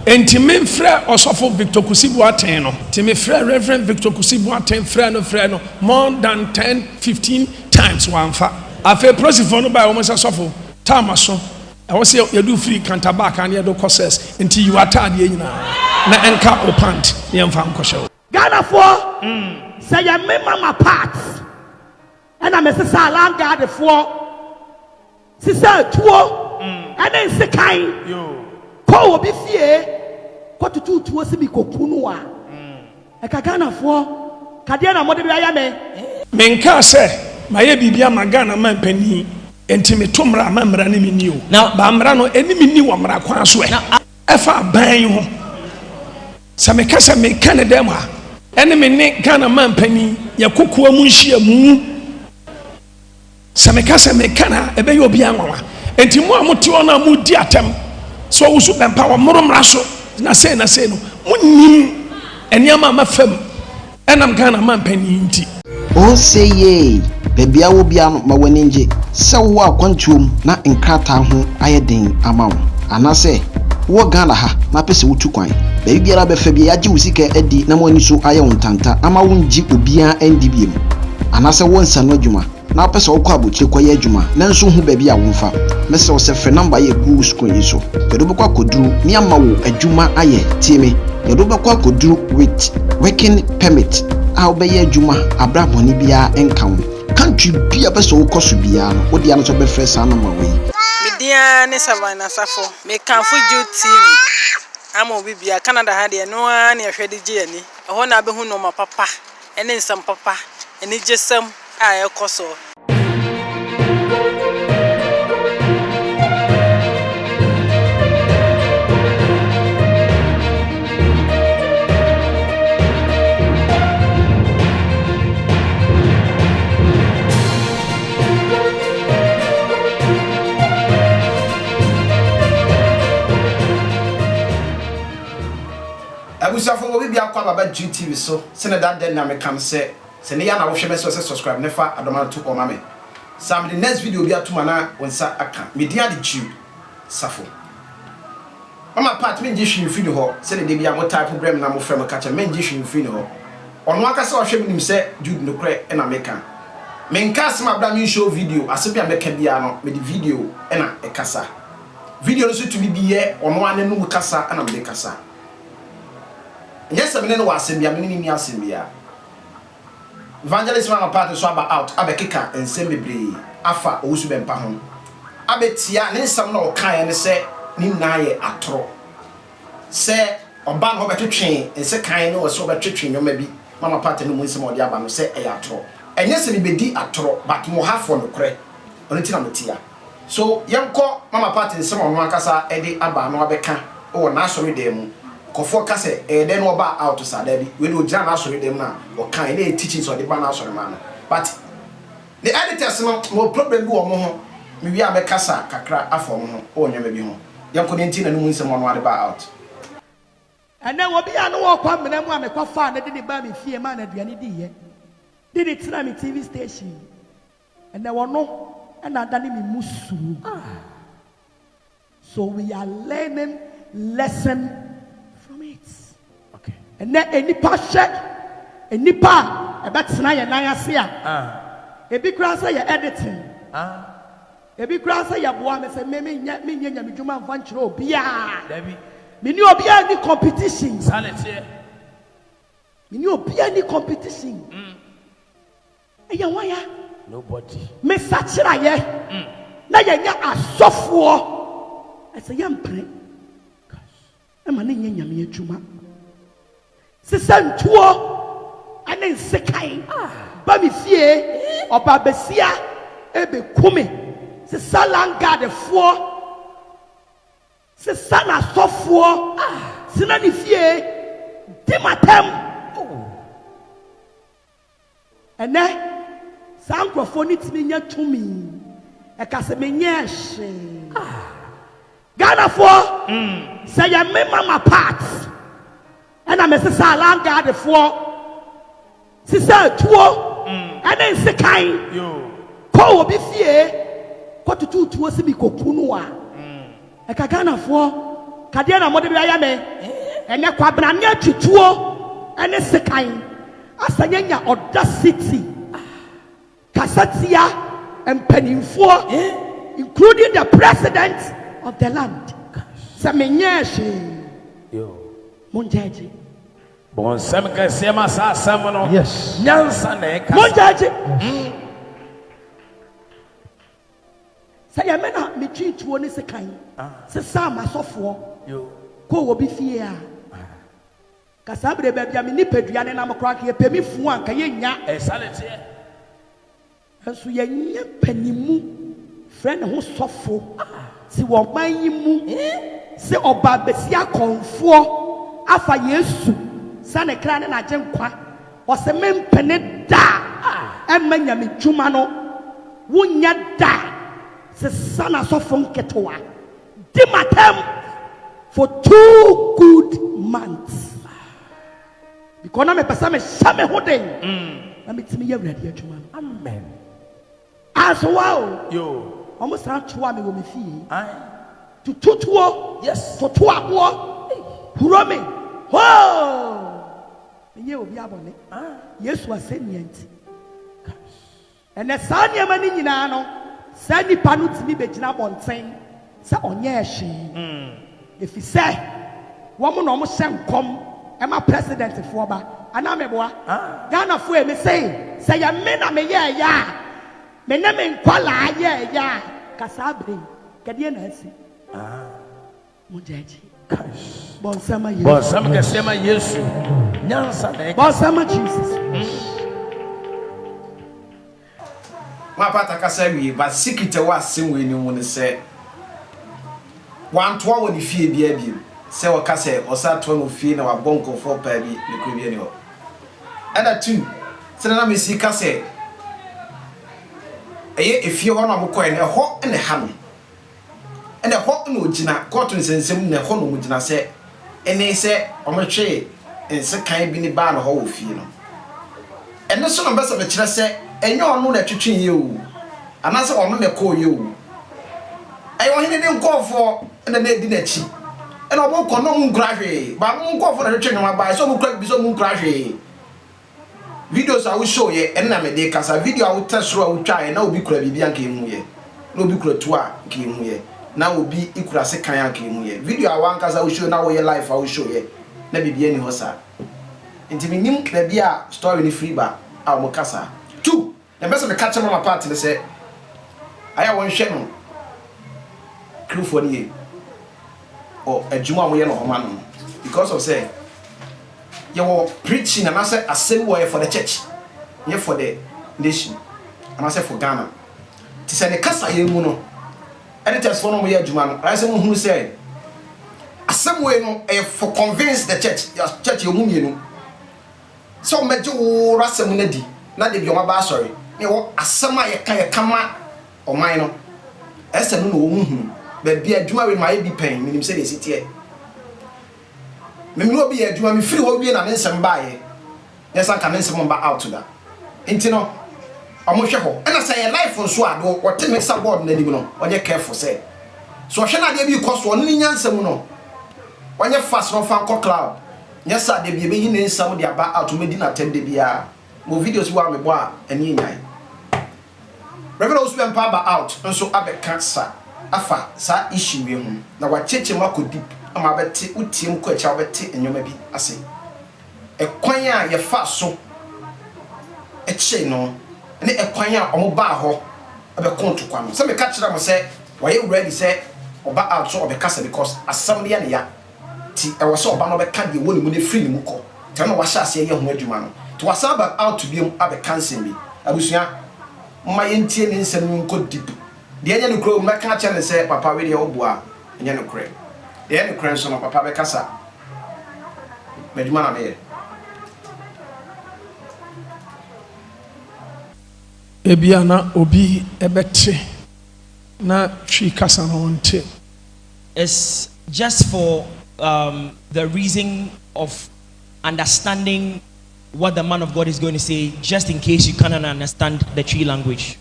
enti memfrɛ Obofour Victor Kusibuaten no ti mefrɛ Reverend Victor Kusibuaten frɛ no more than 10-15 times wanfa afi prosifo no by almost Obofour time so I was say you do free counterback and you do courses until you attend the na enka opant yemfa nkɔhye Ghana for say ya me mama part and I'm a salang God for sister tuo and then sekai yo ko obi fie ko tutu tuo se bi kokunu a Ghana for kadia na mode bi aya me nka sɛ maye bibia magana man pani enti metomra mamra ne menni o ba mra no eni menni wo mra kwa so ɛfa ban ho sɛ meka sɛ meka ne dem a ene me ne Ghana man pani ya kokoa mu nhia mu sɛ meka na ebe ye obi anwa enti mo a mote ona mo di atem so Owusu Bembah wo mromra so na sei no munnim eniama mafam enam Ghana man pani nti o say ye baby a wo bia no ma wani nje se wo akwantuom na nkrata ho ayeden ama wo anase wo Ghana ha na pese wo tukwan baby biara be fa bia age wo sika edi na mo ani so aye wontanta ama wo nji obia endi biem anase wo nsa no adwuma na pese wo kwa abochire kwa ye adwuma na nso hu baby a wo mfa mese wo se fe number ye gu screen so yedo be kwa koduru ni ama wo adwuma aye tieme yedo be kwa koduru with working permit a obeye adwuma abraboni bia enka wo country bia be so koso bia no wo dia no so be fresh ana ma we media ne savana safo me kanfo Jude TV ama obi bia Canada ha de no a na hwede gye ani ho na be hu no ma papa ene nsam papa ene jesam a ekoso Abusafo obi bia kwa baba Jude TV so se ne dan den na me kam se ne ya na wo hwe me so subscribe nefa adoma to o ma me sam the next video bia tuma na wonsa aka me dia de Jude safo mama part me nji hwe fini ho se ne de bia mo type problem na mo frɛ mo kacha me nji hwe fini ho ono aka se o hwe me nim se Jude no kre e na me kan me nka se ma bra me show video ase bia me ka bia no me di video e na e kasa video no so to bi ye ono ane no kasa na me kasa. Yes, I'm in the Asem, I'm in the Asem. Evangelist man apart so about out, Abekika and Semibri, Afa, Owusu Bembah. Abetia, and some no kind and say, Ninaye atro. Say, on ban hobe to train, and say kind or so better train, maybe Mama Pat and Winsome or the Abano say a atro. And yes, it be di atro, but more half on the cre, on the Tinametia. So, young call Mama Pat and some on Wankasa, Eddie Abano Abeka, or Nasori demo. Kofo kase den oba out sa da bi we do jana asori dem na o kan na teaching so the ban asori man but the editors no mo problem bi wo mo ho me wi abekasa kakra afọ mo ho o nyama bi ho yanko den tina no mu nsem ono ade ba out and then obi anu wo kwa mena mu amekwa fa na de ba me fie ma na aduane di ye did it na me TV station and then wono na adane me musu so we are learning lesson and then any passion, any pa, a bet snaya naya a big grass ya editing. A big grass ya boy, say, Mammy, yet me, Yamijuma Vancho, Bia. Me knew be any competitions. Me knew be any competition. Why? Nobody. Miss Satchera, yeah. Now you're a software. I say, young play. I'm an Indian Juma. Sisan tuo ane sekai ba mi fie oba besia ebe kume sisalanga de fo sisana sofo sina ni fie dimatem ene sankrofo ni timi nya tumi e ka se menye hye Ghana for say ya me mama part and I'm a salang God for sister tuo and then sekai ko obi fie ko tutu tuo se bi kokunu a Ghana for kadeɛ na mode bi ayɛ me ɛnɛ kwabena ne atwituo ɛne sekan asa nyanya audacity kasatia mpanimfoɔ including the president of the land sɛ menyɛ hwee mongyagye bonsam kɛseɛ ma saa asɛm no yes nyansa na ɛka mongyagye sɛ yɛmɛ na metwi tuo ne sekan sɛ saa masɔfoɔ kɔ wɔ bi fie a kasa bere baabi a me nipadua ne nam koraa ka yɛpɛ me fu a nka yɛnya ɛsaleteɛ nso yɛnyɛ panimu frɛ ne ho sɔfo si wɔ ɔman yi mu sɛ ɔba bɛsi akɔnfoɔ afa yesu sɛ ne kra ne n'agye nkwa ɔsɛ mempene da ɛmma nyame dwuma no wonyɛ da sesa n'asɔfo nketewa di matam for 2 good months because na me pesa me hyɛ me ho den na metimi yɛ awurade adwuma no amen aso wow yo ɔmo san toa me wɔ me fie tutuo yes toto aboɔ huro me ho menye obi abɔne yesu asɛ nyanti ɛnɛ saa nneɛma no nyinaa no saa nipa no tumi bɛgyina abɔnten sɛ ɔnyɛ hwee ɛfi sɛ wɔn na ɔmo hyɛ nkɔm ɛma president foɔ ba anaa meboa Ghana foɔ emi sɛ yɛ me na meyɛ ɛyɛ a me ne me nkwalaa yɛ ɛyɛ a kasa abere kɛdeɛ na asi mongyagye bɔnsɛm kɛseɛ ma yesu nyansa na ɛka bɔnsɛm Jesus ma pata kasa wie ba sikita wa asem we ni mu ne sɛ wantoa wɔ ne fie bia biem sɛ wɔka sɛ ɔsa to no fie na wabɔ nkɔfoɔ paa bi ne kuro bi ne hɔ ɛna tu sɛ na me sika sɛ ɛyɛ efie hɔ na mokɔɛ ne hɔ ne ha no ɛna hɔ na ogina kɔɔto nsensɛm na hɔ na ogina sɛ ɛne sɛ ɔmotwe nsekan bi ne baa na hɔ wɔ fie no ɛno so na bɛsɛ bɛkyerɛ sɛ ɛnyɛ ɔno na twetwe yɛ o anaasɛ ɔno na kɔɔ yɛ o ɛyɛ ɔhene ne nkɔɔfoɔ ɛna na edi n'akyi ɛna ɔbɔ kɔ no mu nkura hwee ba mu nkɔɔfoɔ na twetwe nwoma baa sɛ ɔmo kura bi sɛ ɔmo nkura hwee videos a wo show yɛ ɛna me de kasa video a wo test ro a wo twa yɛ na obi kura bibi anka emu yɛ na obi kura tu a anka emu yɛ na obi ikura se kan anka emu yɛ video a wan kasa wo show na wo yɛ live a wo show yɛ na bibi ani hɔ sa nti me nim na bi a story ni free ba a wo kasa two na bɛsɛ me catch my part ne sɛ aya won hwɛ no krufo ni yɛ o adwuma mo yɛ no homa no because of say you were preaching and I said Asem were for the church, yeah for the nation, and I said for Ghana. To say the Casa Yemuno, editors for no way Juman, I said who said Asem way no for convince the church, your church you know. So Major Rasamunedi, not the Yoma sorry. You know, Asama Yakaya Kama or minor. Asem no, but be a Juma with my be pain, meaning say the city. Me no be adwuma me free wo wie na ne nsem baaye yes an kan nsem ba out da enti no omo hwe ho na say life nso ado wote me sa board na nim no onye careful say so hwe na de bi koso no nyansem no onye fast no fan ko cloud yes ade bi be yi ne nsem de aba out me di na tem de bia mo videos wa me bo a ani nyan Reverend Osu empa ba out nso abeka sa afa sa issue we hu na wa cheche makodi ama beti utiem ko acha beti enyoma bi ase ekwan a ye fa so eche no ne ekwan a omo ba ho abekon to kwam se me ka kira mo se waye ready se oba out so obekasa because assembly ya ne ya ti e wo se oba no beka de woni mu ne free ne mu ko te no wa sha ase ye ho adwuma no to wasa ba out to bi abeka nsem bi abusua mma ye ntie ne nsem nko deep de enya ne kro me ka kira se papa we de obua enya ne kro the end crane so papa be kasa meduma na me ebiana obi ebete na twi kasa no nte is just for the reason of understanding what the man of God is going to say, just in case you cannot understand the tree language.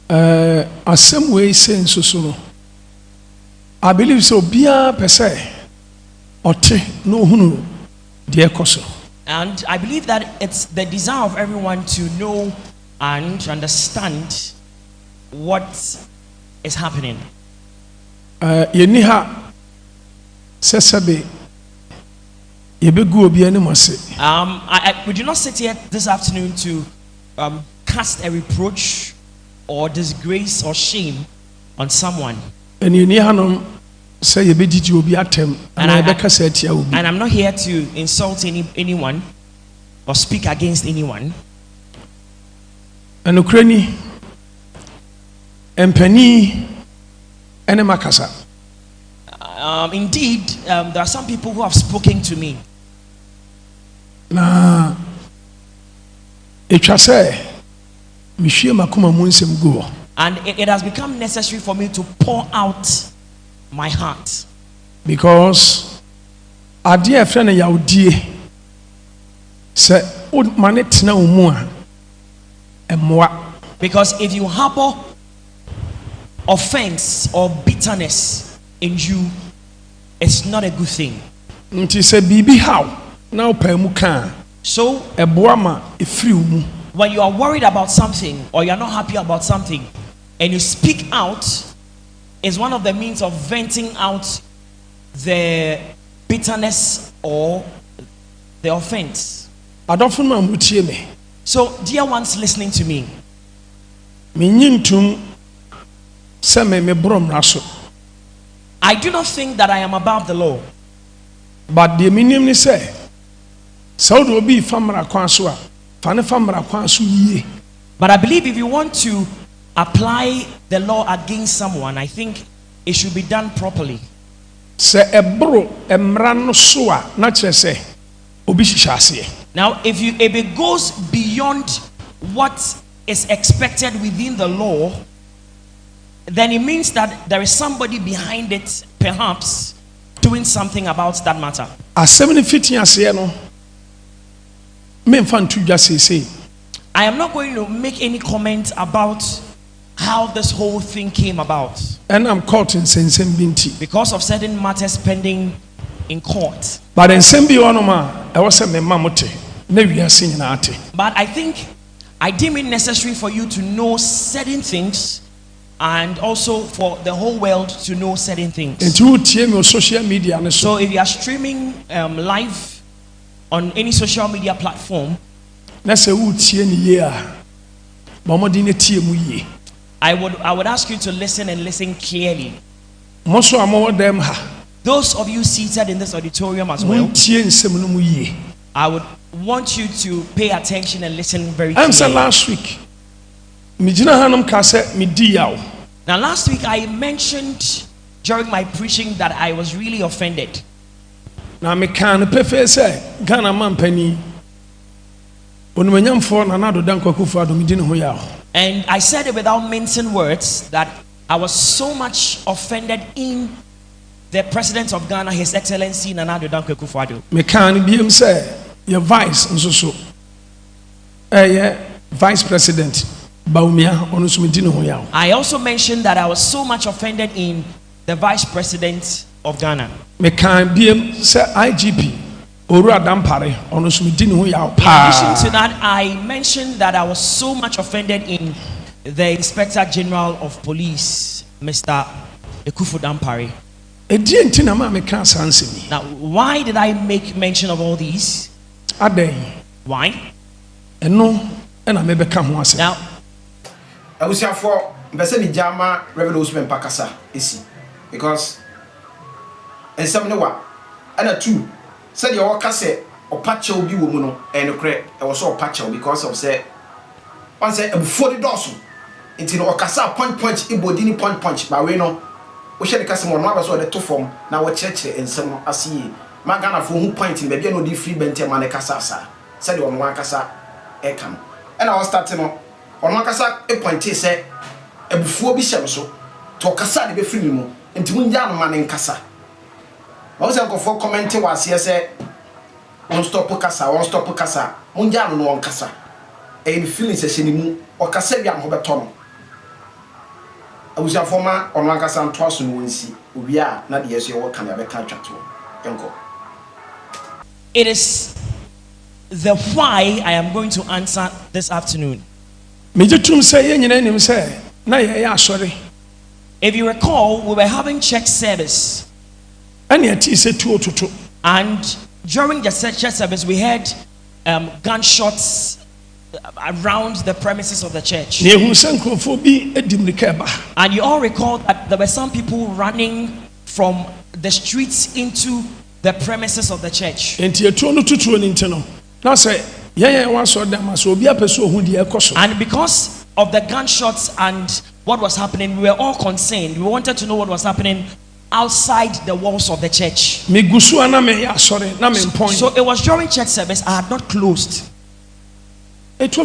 Asem we say so no I believe so. Bia per se, ote no hunu de ekoso. And I believe that it's the desire of everyone to know and understand what is happening. Yeni ha sesabe yebegu obi anim ase. We do not sit here this afternoon to cast a reproach or disgrace or shame on someone. And yeni hanom say yebedidi obi atem and yebekasa atia obi. And I'm not here to insult anyone or speak against anyone. And Ukraine empani ene makasa. Indeed, there are some people who have spoken to me. Na etwa say mihwie makoma mu nsem go. And it has become necessary for me to pour out my heart. Because ade e frɛ no yawdie sɛ o mane tena wo mu a emmoa. Because if you harbor offense or bitterness in you, it's not a good thing. Nti sɛ bibi haw na opa mu ka so eboa ma efiri wo mu. When you are worried about something or you are not happy about something and you speak out, is one of the means of venting out the bitterness or the offense. Adofun ma mutie me. So dear ones listening to me, menyintum se me brom raso. I do not think that I am above the law. But the minim ni say Saudi obi famra kwan so a fane famra kwan so yie. But I believe if you want to apply the law against someone, I think it should be done properly. Se ebro emra no so a na kire se obi hihase. Now if it goes beyond what is expected within the law, then it means that there is somebody behind it, perhaps doing something about that matter. Asem ni fitin ase no me mfa ntu dwa sese. I am not going to make any comment about how this whole thing came about. And I'm caught in sensem binti because of certain matters pending in court. But in sembi onoma e was me mamote na wiase nyina ate. But I think I deem it necessary for you to know certain things and also for the whole world to know certain things. So if you are streaming live on any social media platform, I would ask you to listen and listen clearly. Those of you seated in this auditorium as well, I would want you to pay attention and listen very clearly. Answer last week. Now last week I mentioned during my preaching that I was really offended. Now me can prefer say Ghana man penny. And I said it without mincing words that I was so much offended in the President of Ghana, His Excellency Nana Addo Dankwa Akufo-Addo. Me can be him say your vice so Vice President. I also mentioned that I was so much offended in the Vice President of Ghana. Me can be him say IGP. In addition to that, I mentioned that I was so much offended in the Inspector General of Police, Mr. Ekufu Dampare. Now, why did I make mention of all these? Why? Now, Owusu for mbese ni jama revenue usmen pakasa esi because ensem ne wa ana two said you waka say opache obi wo mu no enokre e wo so opache because of say one say Obofour the dosu nti no okasa point ibodini point ba we no wo hye de kase mo no aba so de to form na wo cheche ensem no asiye magana fo hu point ni be no di free bente ma ne kasa asa said you no kasa e kan and I was starting no ono kasa e pointi se Obofour bi hyem so to kasa de be free mu nti munja no ma ne kasa ma wo se nkofo comment was here say on stop kasa munja no on kasa e be feeling se hyeni mu o kasa wi am ho beto no Owusu former on one kasa ntwaso no wonsi obi a na de yeso wo kan ya be kan twato enko. It is the why I am going to answer this afternoon. Mejitum say yen nyina nim say na ye asori. If you recall, we were having church service. And during the church service, we heard gunshots around the premises of the church. And you all recall that there were some people running from the streets into the premises of the church. And because of the gunshots and what was happening, we were all concerned. We wanted to know what was happening outside the walls of the church. So it was during church service. I had not closed. So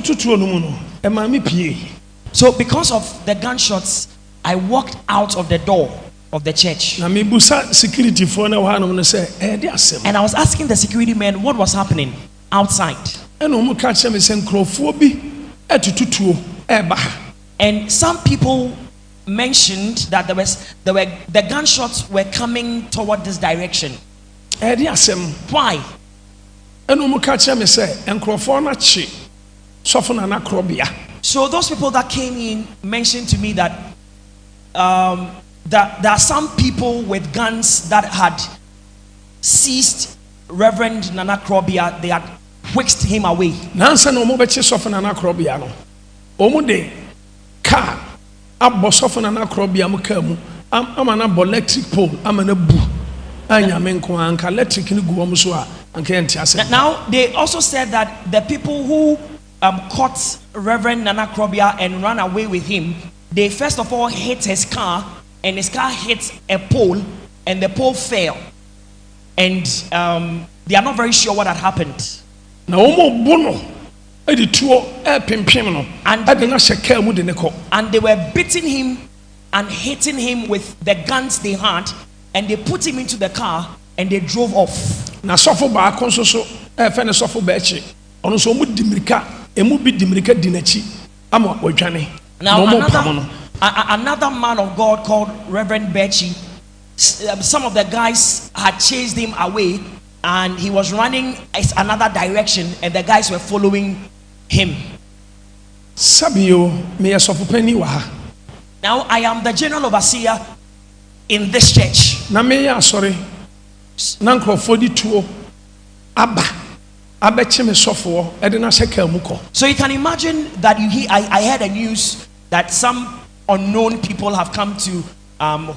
because of the gunshots, I walked out of the door of the church. And I was asking the security men what was happening outside. And some people mentioned that the gunshots were coming toward this direction. Why? So those people that came in mentioned to me that there are some people with guns that had seized Reverend Nana Krobia. They had whisked him away. Car abosofo na akrobia mu ka mu amana bo electric pole amana bu anya menko anka electric ni gu om so a anka entiase. Now they also said that the people who caught Reverend Nana Krobia and ran away with him, they first of all hit his car, and his car hit a pole, and the pole fell, and they are not very sure what had happened. Na omo bono and they were beating him and hitting him with the guns they had, and they put him into the car and they drove off. Now another man of God called Reverend Bechi, some of the guys had chased him away, and he was running another direction, and the guys were following him. Now I am the general overseer in this church. So you can imagine that I heard a news that some unknown people have come to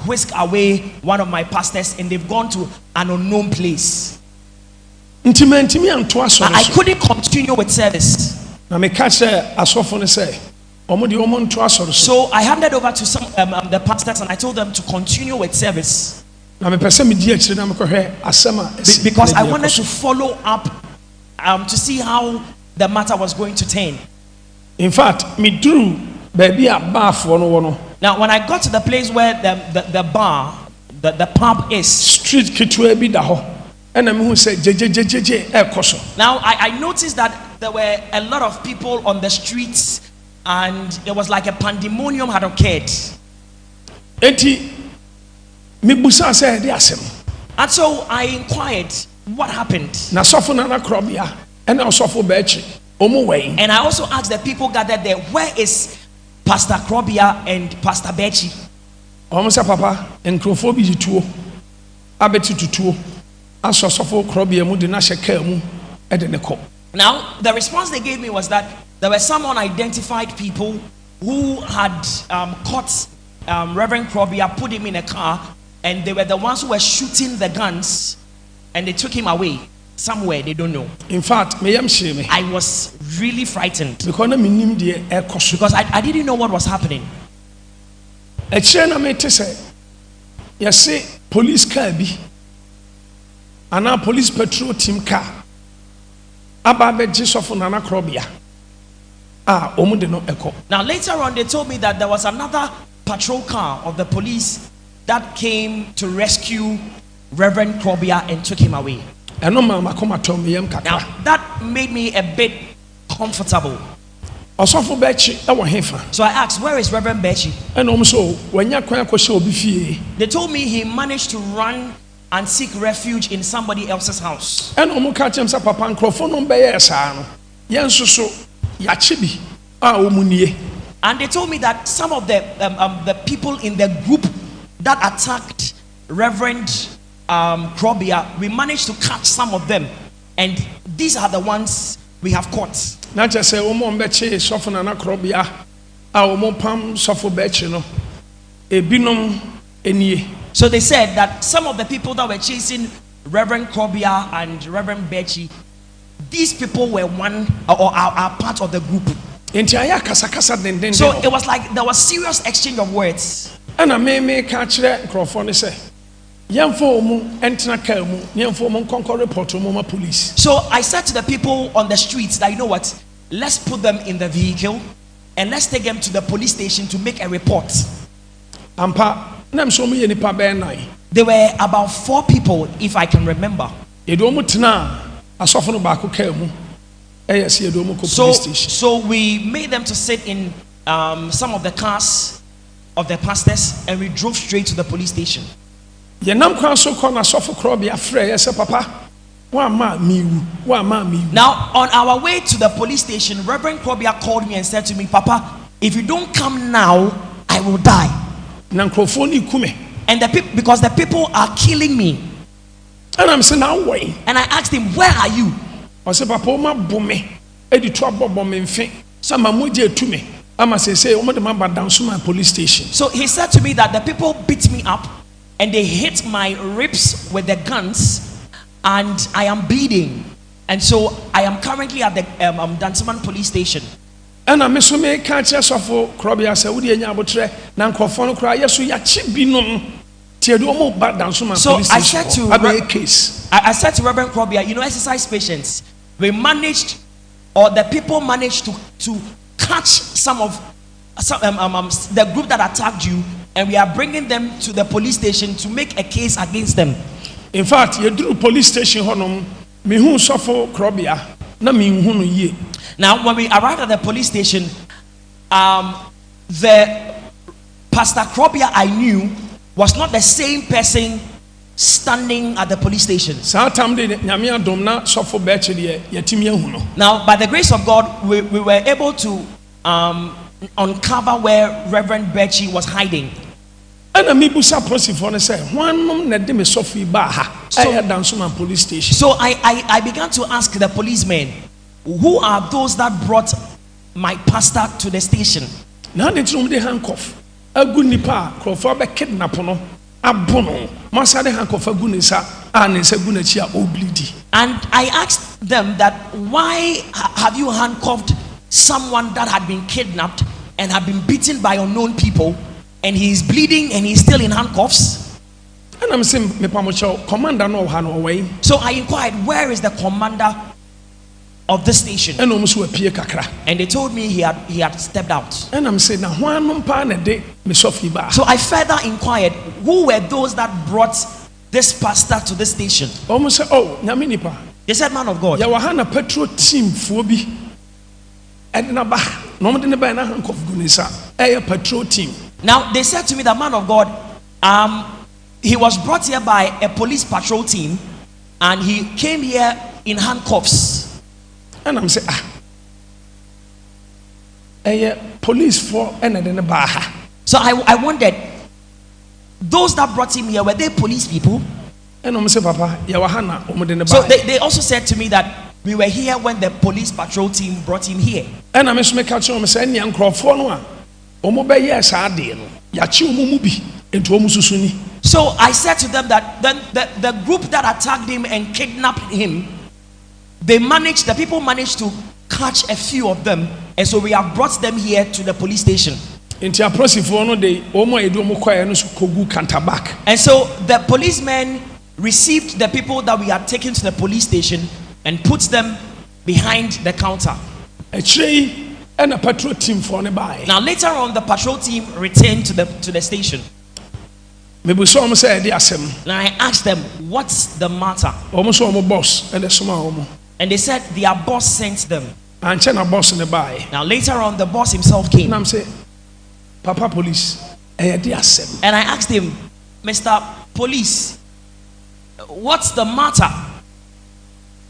whisk away one of my pastors, and they've gone to an unknown place. I couldn't continue with service. So I handed over to some the pastors, and I told them to continue with service because I wanted to follow up to see how the matter was going to turn. In fact, me drew baby a bar for no one. Now when I got to the place where the bar, the pub is, street kitwe bi da ho. Now I noticed that there were a lot of people on the streets, and it was like a pandemonium had occurred. And so I inquired what happened. And I also asked the people gathered there, where is Pastor Krobia and Pastor Bechi? Now the response they gave me was that there were some unidentified people who had caught Reverend Krobia, put him in a car, and they were the ones who were shooting the guns, and they took him away somewhere, they don't know. In fact, I was really frightened because I didn't know what was happening. Police car bi ana police patrol team car ababe Jesus Nana Krobia. Now later on they told me that there was another patrol car of the police that came to rescue Reverend Krobia and took him away. Now that made me a bit comfortable. Osofo Bechi ewo hefa. So I asked, where is Reverend Bechi? And so wanya kwan akoshe obi fie. They told me he managed to run and seek refuge in somebody else's house. And omo ka chem sa papa nkrofo no beye saa no. Yen so yache bi a omunie. And they told me that some of the people in the group that attacked Reverend Krobia, we managed to catch some of them, and these are the ones we have caught. Na che se omo mbeche sofo na Krobia a omo pam sofo beche no ebinom enie. So they said that some of the people that were chasing Reverend Krobia and Reverend Bechi, these people were one or are part of the group. So it was like there was serious exchange of words. And I may catch that microphone say, young foam, enter Kelmu, young foam, conquer report to Moma police. So I said to the people on the streets that, you know what, let's put them in the vehicle and let's take them to the police station to make a report. There were about 4 people, if I can remember. So we made them to sit in some of the cars of the pastors, and we drove straight to the police station. Now on our way to the police station, Reverend Krobia called me and said to me, Papa, if you don't come now, I will die. And the people, because the people are killing me. And I'm saying, now wait. And I asked him, where are you? I said, Papa, my bome, edi to bombing fin. Some amoje to me. I'ma say, my down to my police station. So he said to me that the people beat me up and they hit my ribs with the guns, and I am bleeding. And so I am currently at the Dansoman police station. And I miss me catch us of Krobia Saudi and Yabotre, Nankrofon cry, yes, we are cheap binom. So I said to I said to Reverend Krobia, you know, exercise patience. We managed, or the people managed to catch some of the group that attacked you, and we are bringing them to the police station to make a case against them. In fact, you drew police station honum, me who suffer Krobia, na me who ye. Now, when we arrived at the police station, the Pastor Krobia I knew was not the same person standing at the police station. Now, by the grace of God, we were able to uncover where Reverend Bechi was hiding. So I began to ask the policemen, who are those that brought my pastor to the station? Now they threw the handcuff. A good nipa, Crawford kidnap no, abono, Masade handcuff a gunisa, and it's a gunachia oblidi. And I asked them that, why have you handcuffed someone that had been kidnapped and had been beaten by unknown people, and he is bleeding and he's still in handcuffs? And I'm saying, commander no way. So I inquired, where is the commander of the station? And they told me he had stepped out. And I'm saying, so I further inquired, who were those that brought this pastor to the station? They said, man of God, petrol team patrol team. Now they said to me that, man of God, he was brought here by a police patrol team, and he came here in handcuffs. And I'm saying, police for and baha. So I wondered, those that brought him here, were they police people? And I'm saying, Papa, so they also said to me that we were here when the police patrol team brought him here. And I'm saying, so I said to them that then the group that attacked him and kidnapped him, the people managed to catch a few of them, and so we have brought them here to the police station. And so the policemen received the people that we had taken to the police station and put them behind the counter. And a patrol team for nearby. Now later on, the patrol team returned to the station. Now I asked them, what's the matter? And they said their boss sent them. Now later on, the boss himself came. And I say, Papa Police, and I asked him, Mr. Police, what's the matter?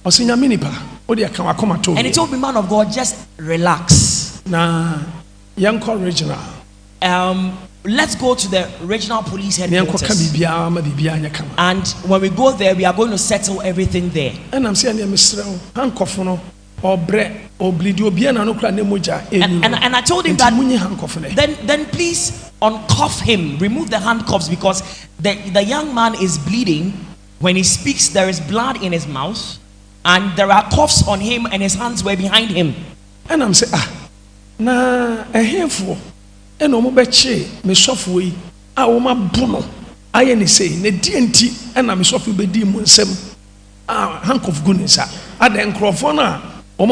And he told me, man of God, just relax. Regional. Let's go to the regional police headquarters. And when we go there, we are going to settle everything there. And I'm saying, and I told him that then please uncuff him, remove the handcuffs, because the young man is bleeding. When he speaks, there is blood in his mouth, and there are cuffs on him, and his hands were behind him. And I'm saying, na a handful, and omobeche me software, Oma Bono, I any say, ne DNT, and I'm software be dim handcuff goodness, Addo Crofona. So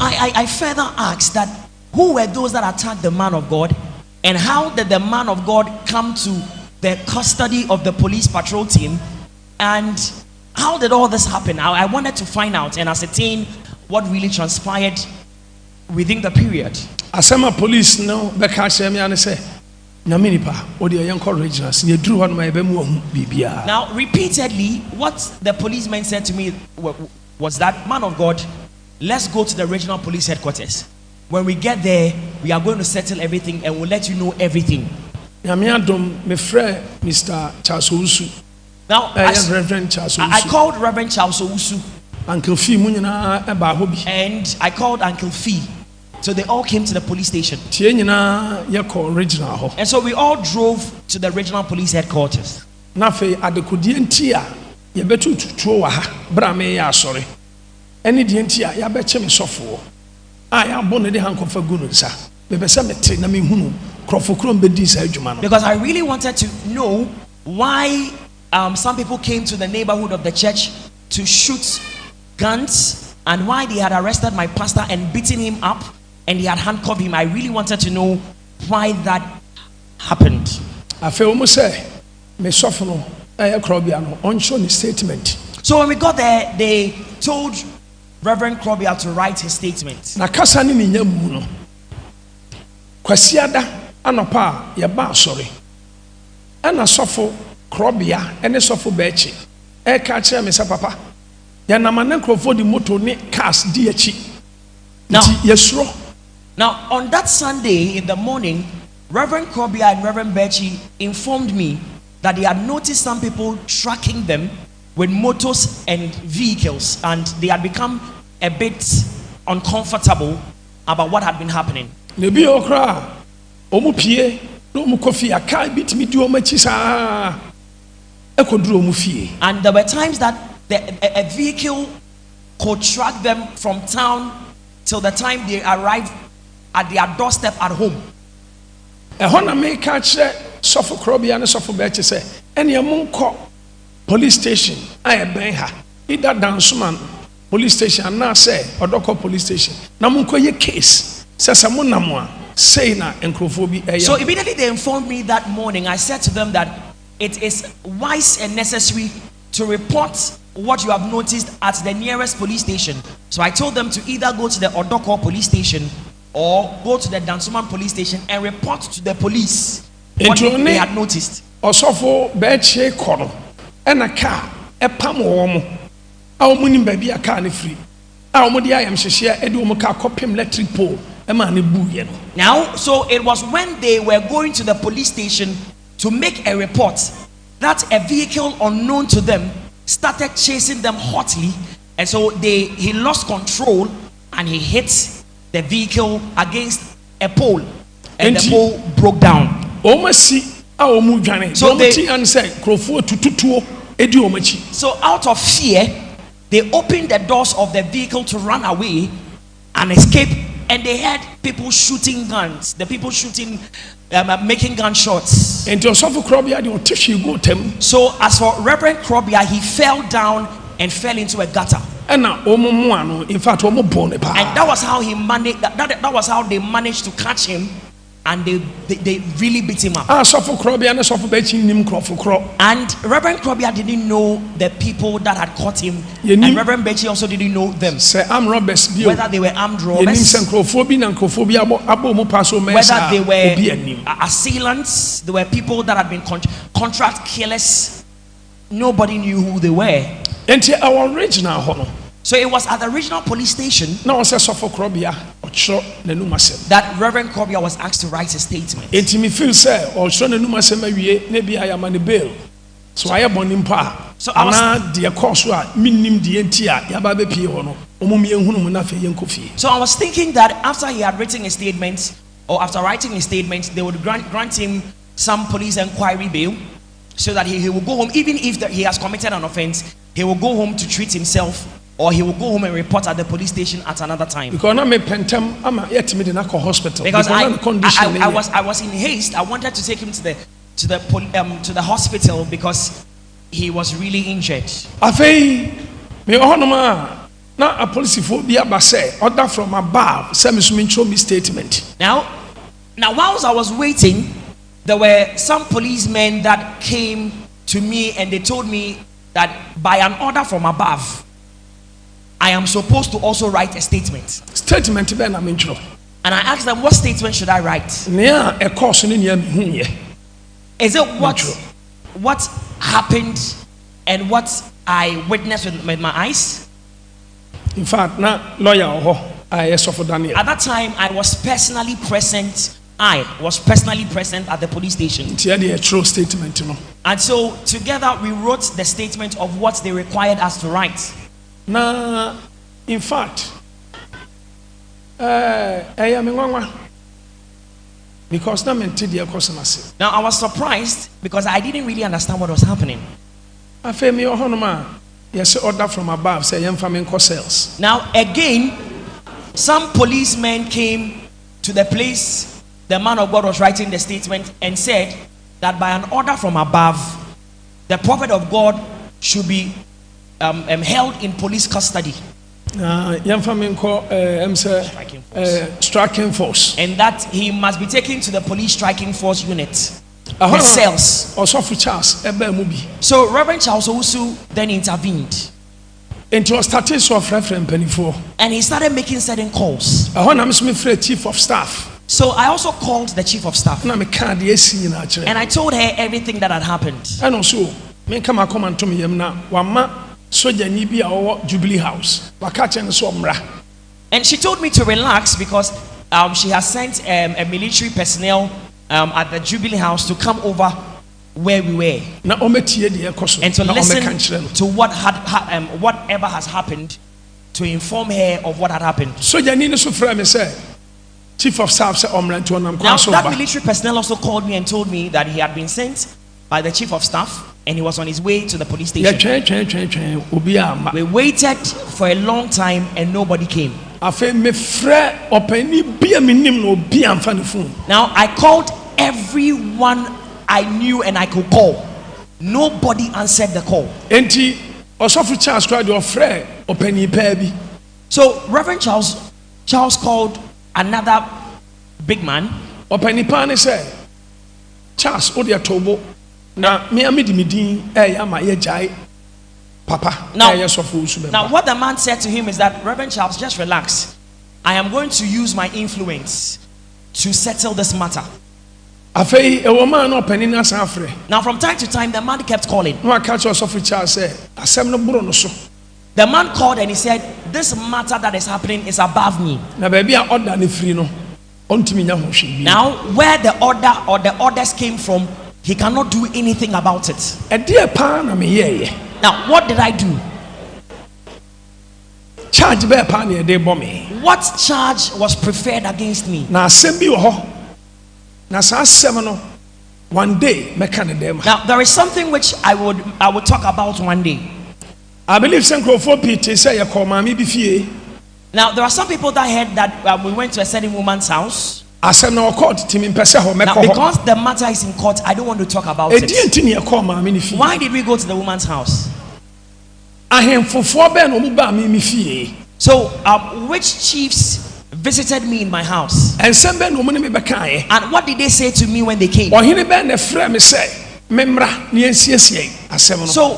I further asked that who were those that attacked the man of God, and how did the man of God come to the custody of the police patrol team, and how did all this happen? I wanted to find out and ascertain what really transpired within the period. Asem police no beka shemi ane say now, repeatedly, what the policeman said to me was that, man of God, let's go to the regional police headquarters. When we get there, we are going to settle everything and we'll let you know everything. Now, Owusu. Now, I called Reverend Charles Owusu. Uncle Fee, and I called Uncle Fee. So they all came to the police station. And so we all drove to the regional police headquarters. Because I really wanted to know why some people came to the neighborhood of the church to shoot guns, and why they had arrested my pastor and beaten him up, and he had handcuffed him. I really wanted to know why that happened. I feel almost say, me soften on statement. So when we got there, they told Reverend Krobia to write his statement. Na kasa ni nyamu no. Kwasiada anopa ya ba sorry. Ana sofo Krobia ene sofo bechi. E ka kire me say papa. Ya na manen krofo di moto ni cars di achi. Now, on that Sunday in the morning, Reverend Krobia and Reverend Bechi informed me that they had noticed some people tracking them with motors and vehicles, and they had become a bit uncomfortable about what had been happening. And there were times that a vehicle could track them from town till the time they arrived at their doorstep at home. Police station, either Dansuman police station, and now say Odoko police station. Namunko ye case. So immediately they informed me that morning. I said to them that it is wise and necessary to report what you have noticed at the nearest police station. So I told them to either go to the Odoko police station or go to the Dansuman police station and report to the police what they had noticed. Osofo beche kono ena car epam wo mo baby a car ne free di ayam hyehyɛ edi wo car kopim electric pole ema ne bu ye no. Now, so it was when they were going to the police station to make a report that a vehicle unknown to them started chasing them hotly, and so he lost control and he hit the vehicle against a pole, and the pole broke down. So out of fear, they opened the doors of the vehicle to run away and escape, and they had people shooting guns. The people shooting, making gunshots. So as for Reverend Krobia, he fell down and fell into a gutter. In fact, and that was how he managed. That was how they managed to catch him and they really beat him up. And Reverend Krobia didn't know the people that had caught him, and Reverend Bechi also didn't know them. Whether they were armed robbers, whether they were assailants, there were people that had been contract killers. Nobody knew who they were. So it was at the regional police station that Reverend Krobia was asked to write a statement. So I was thinking that after he had written a statement, or after writing a statement, they would grant him some police inquiry bail, so that he will go home. Even if he has committed an offense, he will go home to treat himself, or he will go home and report at the police station at another time. Because I was in haste. I wanted to take him to the hospital because he was really injured. Now a police order from above. Statement. Now whilst I was waiting, there were some policemen that came to me and they told me that by an order from above, I am supposed to also write a statement. Statement ben am intro. And I asked them, what statement should I write? Is it what happened and what I witnessed with my eyes? In fact, na lawyer at that time I was personally present. I was personally present at the police station. True statement, and so together we wrote the statement of what they required us to write. Now, in fact, because now I was surprised because I didn't really understand what was happening. Yes, order from above say cells. Now again, some policemen came to the place the man of God was writing the statement and said that by an order from above, the prophet of God should be held in police custody. Striking force. And that he must be taken to the police striking force unit. The cells. So Reverend Charles Owusu then intervened. And he started making certain calls. Chief of staff. So I also called the chief of staff. And I told her everything that had happened. And also, Jubilee House. And she told me to relax because she has sent a military personnel at the Jubilee House to come over where we were and to listen to whatever has happened, to inform her of what had happened. So Chief of Staff said, now that military personnel also called me and told me that he had been sent by the chief of staff and he was on his way to the police station. We waited for a long time and nobody came. Now I called everyone I knew and I could call. Nobody answered the call. So Reverend Charles called another big man. Charles Odiatobo. Now what the man said to him is that, Reverend Charles, just relax. I am going to use my influence to settle this matter. Now from time to time the man kept calling. The man called and he said, this matter that is happening is above me. Now where the order or the orders came from, he cannot do anything about it. Now what did I do? What charge was preferred against me? One day, now there is something which I would talk about one day. I believe say now there are some people that heard that we went to a certain woman's house. Asem na court now because the matter is in court, I don't want to talk about it. Why did we go to the woman's house? So which chief's visited me in my house. And what did they say to me when they came? So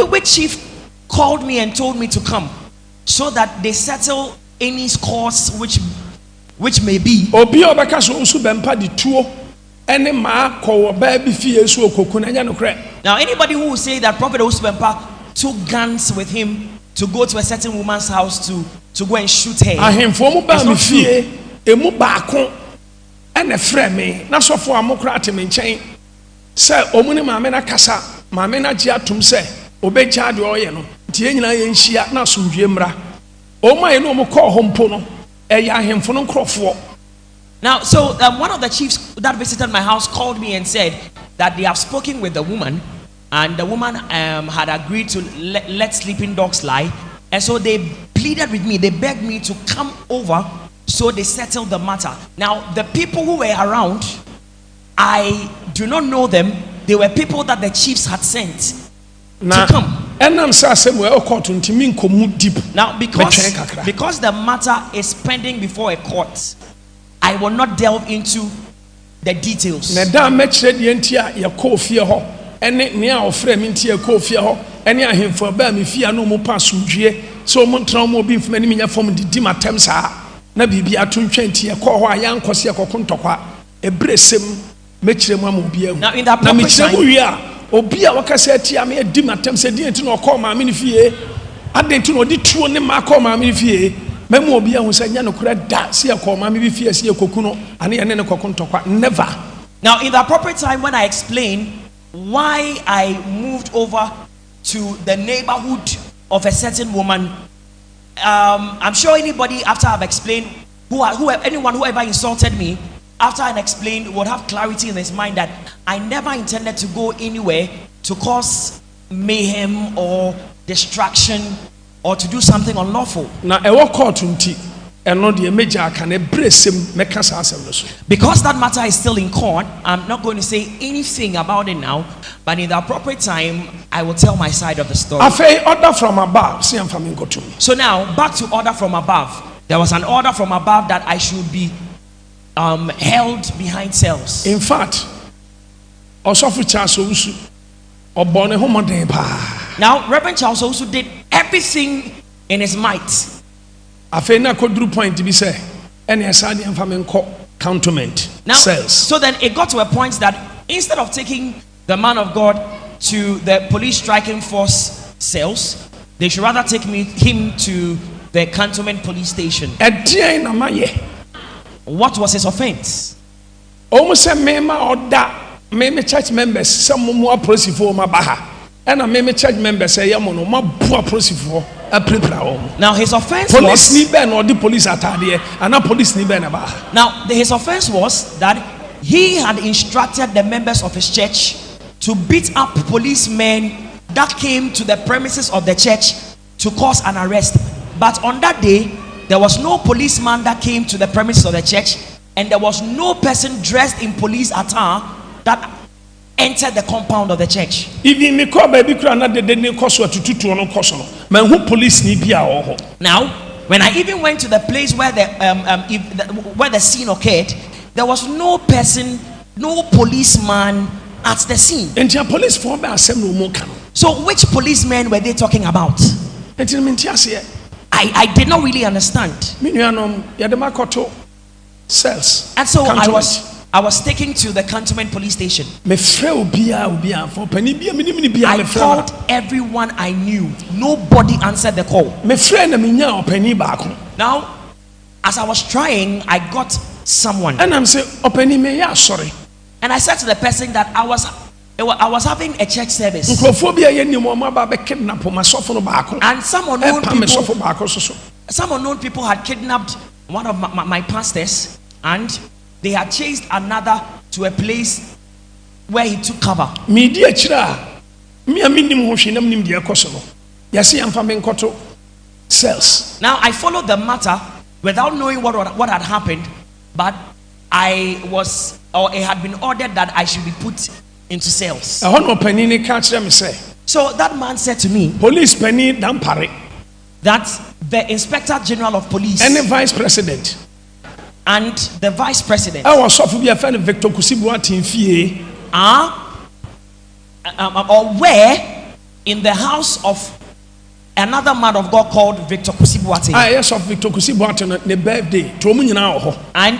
which chief called me and told me to come so that they settle any scores which may be. Now anybody who will say that Prophet Owusu Bembah took guns with him to go to a certain woman's house to go and shoot her, it's not true. Now, so one of the chiefs that visited my house called me and said that they have spoken with the woman, and the woman had agreed to let sleeping dogs lie, and so they pleaded with me, they begged me to come over, so they settled the matter. Now, the people who were around, I do not know them. They were people that the chiefs had sent to come. Now, because the matter is pending before a court, I will not delve into the details. Now, in that Now, in the appropriate time, when I explain why I moved over to the neighborhood of a certain woman, I'm sure anybody, after I've explained, whoever insulted me, after I explained, would have clarity in his mind that I never intended to go anywhere to cause mayhem or distraction or to do something unlawful. Now, because that matter is still in court, I'm not going to say anything about it now, but in the appropriate time, I will tell my side of the story. Order from above. So now, back to order from above. There was an order from above that I should be held behind cells. In fact, Osafu Charles Owusu obone homode pa. Now, Reverend Charles Owusu did everything in his might. Afena kodru point bi say ene asade enfamenko cantonment cells. So then it got to a point that instead of taking the man of God to the police striking force cells, they should rather take him to the cantonment police station. What was his offense? Almost a mema order, meme church members, some more prosifo mabaha, and a meme church members say yamono ma bua prosifo a prepare. Now his offense was police or the police atade and not police ni ben abaha. Now his offense was that he had instructed the members of his church to beat up policemen that came to the premises of the church to cause an arrest. But on that day, there was no policeman that came to the premises of the church, and there was no person dressed in police attire that entered the compound of the church. Now, when I even went to the place where the scene occurred, there was no person, no policeman at the scene. So which policemen were they talking about? I did not really understand. Cells. And so I was taken to the cantonment police station. I called everyone I knew. Nobody answered the call. Now, as I was trying, I got someone. And I'm saying, sorry. And I said to the person that I was having a church service. And some unknown people had kidnapped one of my pastors, and they had chased another to a place where he took cover. Cells. Now I followed the matter without knowing what had happened, but it had been ordered that I should be put into cells. So that man said to me, police penny dampare, that the Inspector General of Police and the Vice President and the Vice President. I was off a friend Victor Kusibuati fie. Or where in the house of another man of God called Victor Kusibuati. Yes, of Victor Kusibuati the birthday. And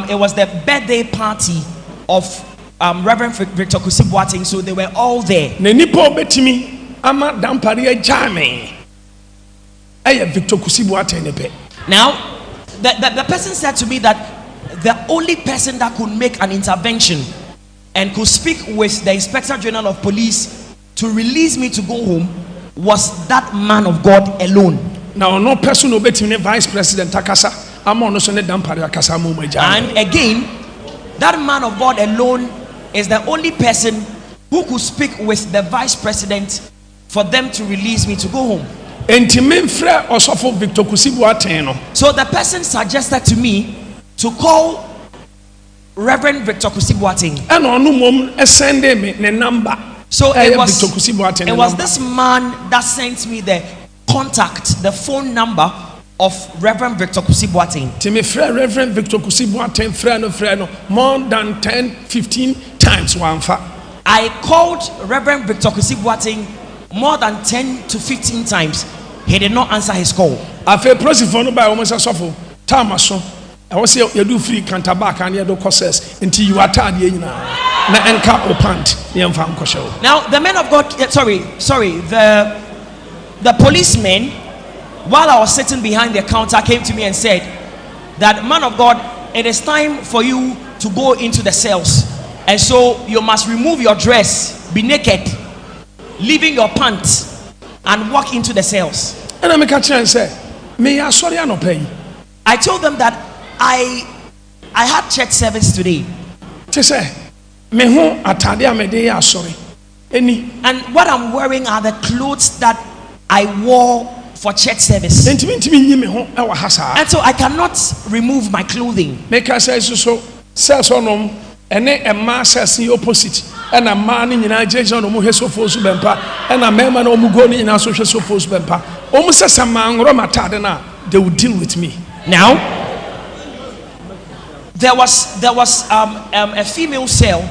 it was the birthday party of Reverend Victor Kusibuati, so they were all there. Nenipo betimi ama dampari jame. Victor Kusibuati nepe. Now, the person said to me that the only person that could make an intervention and could speak with the Inspector General of Police to release me to go home was that man of God alone. Now, no person will bet me Vice President Takasa. And again, that man of God alone is the only person who could speak with the Vice President for them to release me to go home. So the person suggested to me to call Reverend Victor Kusibuati. So it was this man that sent me the contact, the phone number of Reverend Victor Kusibuati. Reverend Victor Kusibuati more than 10-15 times. I called Reverend Victor Kusibuati more than 10 to 15 times. He did not answer his call. I feel pressing by almost a sofa. Tamaso. I was say you do free cantabak and you do courses until you are tired. And cap or pant. Now the men of God, the policeman, while I was sitting behind the counter, came to me and said that, man of God, it is time for you to go into the cells, and so you must remove your dress, be naked, leaving your pants, and walk into the cells. And I make a chance say, me I sorry I no pay. I told them that I had church service today. To say, me who atade me dey sorry. Any. And what I'm wearing are the clothes that I wore for church service. And so I cannot remove my clothing. Make us say so says on and a mass says the opposite. And a man in Nigeria no more so force bempa and a man no mugoni in our social so force bempa. Almost as a man romatadena, they will deal with me. Now there was a female cell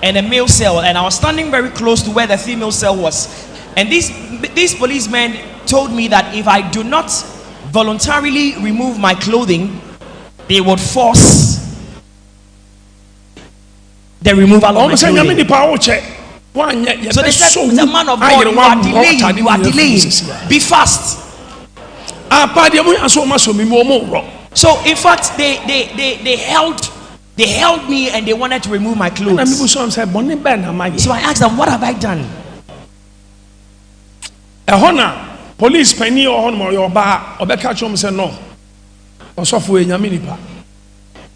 and a male cell, and I was standing very close to where the female cell was. And these policemen told me that if I do not voluntarily remove my clothing, they would force the removal of my clothing. So they said, the man of God, you are delaying. Be fast. So in fact, they held me and they wanted to remove my clothes. So I asked them, what have I done? Police penny or honor your bar or catch him say no. Or software Yaminipa.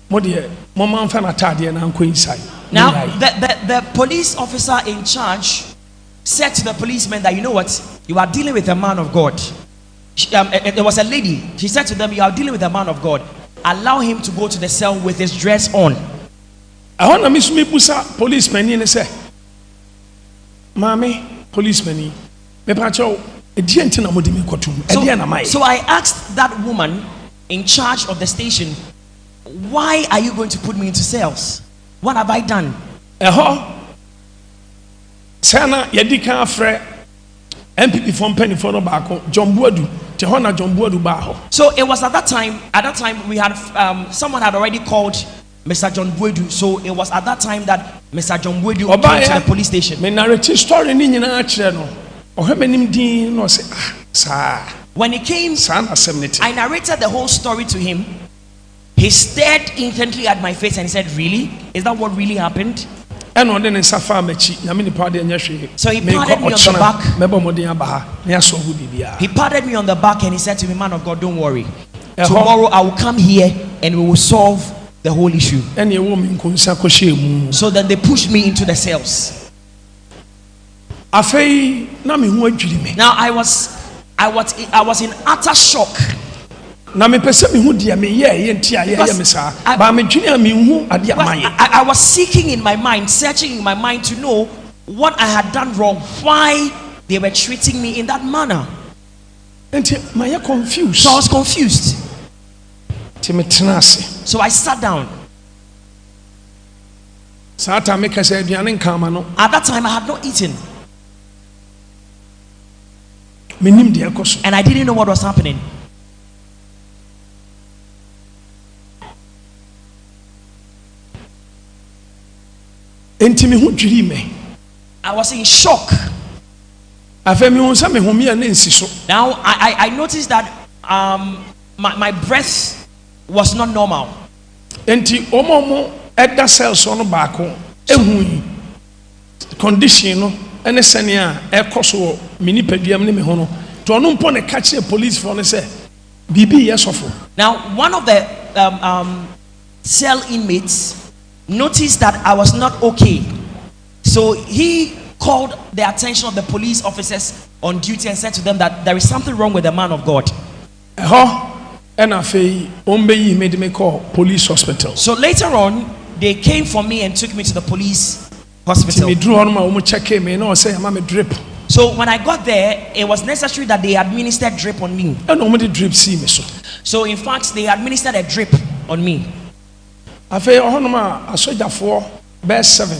Modia, Mama Fanatadi and Uncle inside. Now the police officer in charge said to the policeman that, you know what, you are dealing with a man of God. There was a lady. She said to them, you are dealing with a man of God. Allow him to go to the cell with his dress on. I want to miss me pusa policeman and say, Mommy, policeman, so I asked that woman in charge of the station, why are you going to put me into cells? What have I done? Sana yedika fre MPP from Penny for no bako John Buadu Tehona John Buadu baho. So it was at that time we had someone had already called Mr. John Buadu. So it was at that time that Mr. John Buadu came to the police station. Me narrate story ni nyina akire no. When he came, I narrated the whole story to him. He stared intently at my face and he said, really? Is that what really happened? So he patted me on the back. He patted me on the back and he said to me, man of God, don't worry. Tomorrow I will come here and we will solve the whole issue. So then they pushed me into the cells. Now I was in utter shock. I was seeking in my mind, searching in my mind to know what I had done wrong, why they were treating me in that manner. Enti my confused. So I was confused. So I sat down. At that time I had not eaten. And I didn't know what was happening. I was in shock. Now I noticed that my breath was not normal. Condition and senia ekoso mini peduam ne me ho no to ono mpo ne catch police for ne say bibi yesofo. Now one of the cell inmates noticed that I was not okay, so he called the attention of the police officers on duty and said to them that there is something wrong with the man of God. And afei ombeyi made me call police hospital. So later on they came for me and took me to the police hospital. So when I got there, it was necessary that they administered drip on me. So in fact, they administered a drip on me. Afei ohonoma asojafo be 7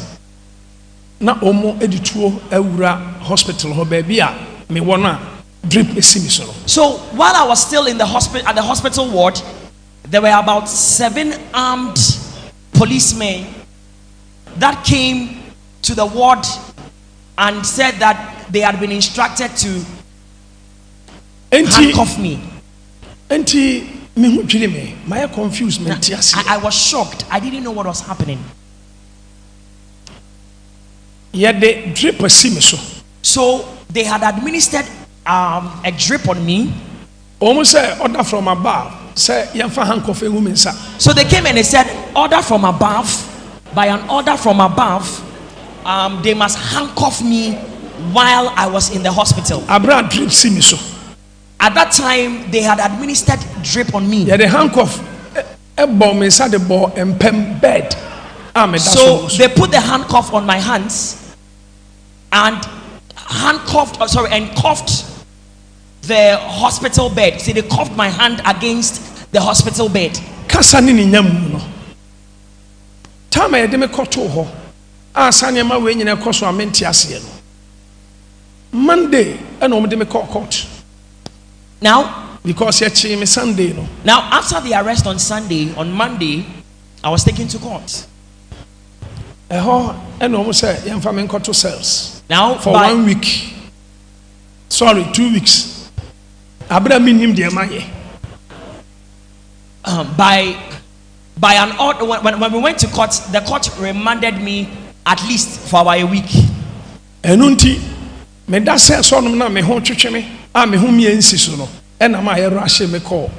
na omo edituo awura hospital ho ba bia me wona drip esimi so. So while I was still in the hospital at the hospital ward, there were about 7 armed policemen that came to the ward and said that they had been instructed to handcuff me. My confused. I was shocked. I didn't know what was happening. Drip so they had administered a drip on me. Almost say order from above. Say handcuff a woman. So they came and they said, order from above. By an order from above, they must handcuff me while I was in the hospital. At that time, they had administered drip on me. Yeah, the handcuff a bomb inside the ball and pen bed. So they put the handcuff on my hands and cuffed the hospital bed. See, they cuffed my hand against the hospital bed. Time I did me koto ho. Sanyama we nyina koso amenti ase no. Monday and omde me court. Now because ye me Sunday no. Now after the arrest on Sunday, on Monday, I was taken to court. And almost say yemfa me koto cells. Now for 1 week. Sorry, 2 weeks. Abra minim de maye. By an order, when we went to court, the court remanded me at least for about a week. Enunti, me da say so no na me ho twetwe me, me ho mie nsi so no, e na ma ye rush me call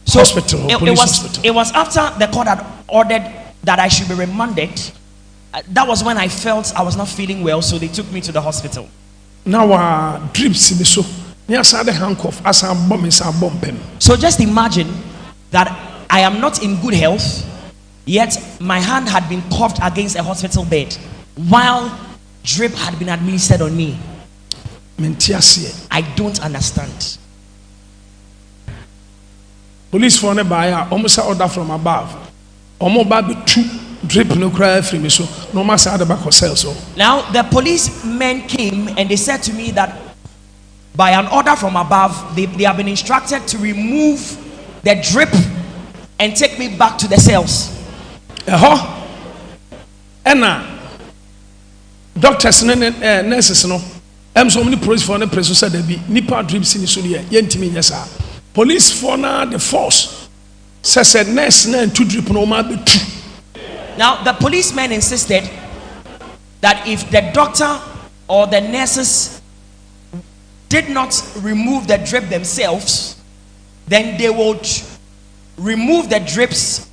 hospital, police hospital. It was after the court had ordered that I should be remanded. That was when I felt I was not feeling well, so they took me to the hospital. Now drips me so. Handcuff as a bomb is a bomb. So just imagine that I am not in good health, yet my hand had been cuffed against a hospital bed while drip had been administered on me. I don't understand. Police for ne buyer almost order from above. Two drip no cry free me so no matter at the back of cells. So now the policemen came and they said to me that by an order from above, they have been instructed to remove the drip and take me back to the cells. Doctors and nurses no. So many police for the press said there be nipa drips in the studio. Yentimi yesa. Police for na the force said nurse na 2 drip no ma be 2. Now the policemen insisted that if the doctor or the nurses did not remove the drip themselves, then they would remove the drips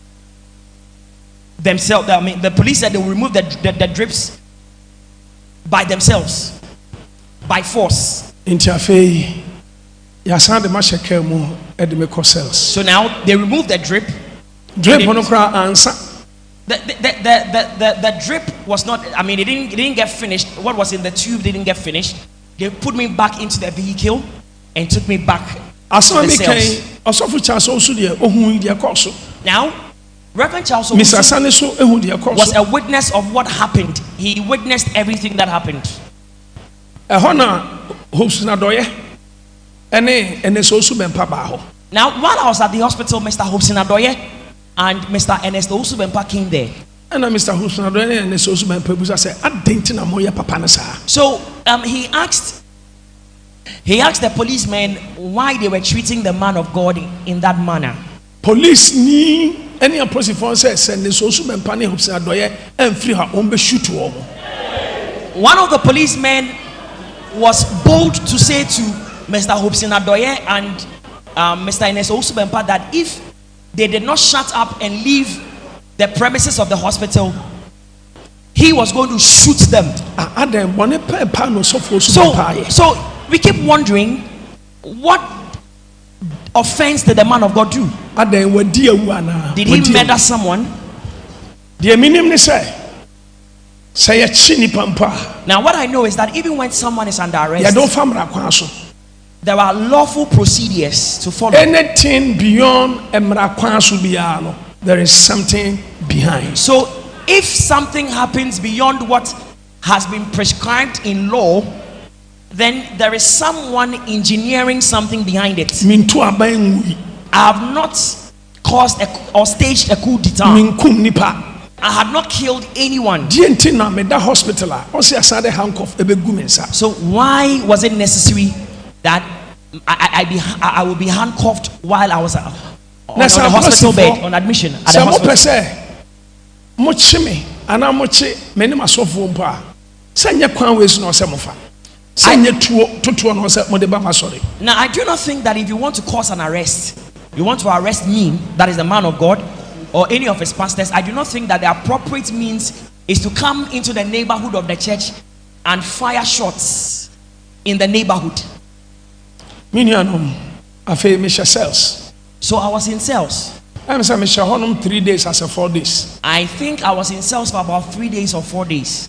themselves. I mean, the police said they will remove the drips by themselves, by force. So now they remove the drip. The drip was not, I mean, it didn't get finished. What was in the tube didn't get finished. They put me back into the vehicle and took me back to Asem the me kan cells. Osafu Charles Owusu de ohun de koso. Now, Reverend Charles Mr. Owusu Sane so ehun de koso. was a witness of what happened. He witnessed everything that happened. Ehona Hobson Adoye ene so Owusu Bembah ba ho. Now, while I was at the hospital, Mr. Hobson Adoye and Mr. Owusu Bembah came there. And Mr. Hobson Adoye ene so Owusu Bembah busa say adenti na moye papa na sa. So he asked the policemen why they were treating the man of God in that manner. Police ni any opposite for say ne so Owusu Bembah ne Hobson Adoye emfiri ha on be shoot wo. One of the policemen was bold to say to Mr. Hobson Adoye and Mr. Owusu Bembah that if they did not shut up and leave the premises of the hospital, he was going to shoot them. So we keep wondering, what offense did the man of God do? Did he murder someone? Now what I know is that even when someone is under arrest, there are lawful procedures to follow. Anything beyond emra, there is something behind. So if something happens beyond what has been prescribed in law, then there is someone engineering something behind it. I have not caused or staged a coup d'etat. I have not killed anyone. So why was it necessary that I will be handcuffed while I was on the hospital bed on admission at the hospital? Now I do not think that if you want to cause an arrest, you want to arrest me, that is the man of God, or any of his pastors, I do not think that the appropriate means is to come into the neighborhood of the church and fire shots in the neighborhood. So I was in cells. I'm saying 3 days as a 4 days. I think I was in cells for about 3 days or 4 days.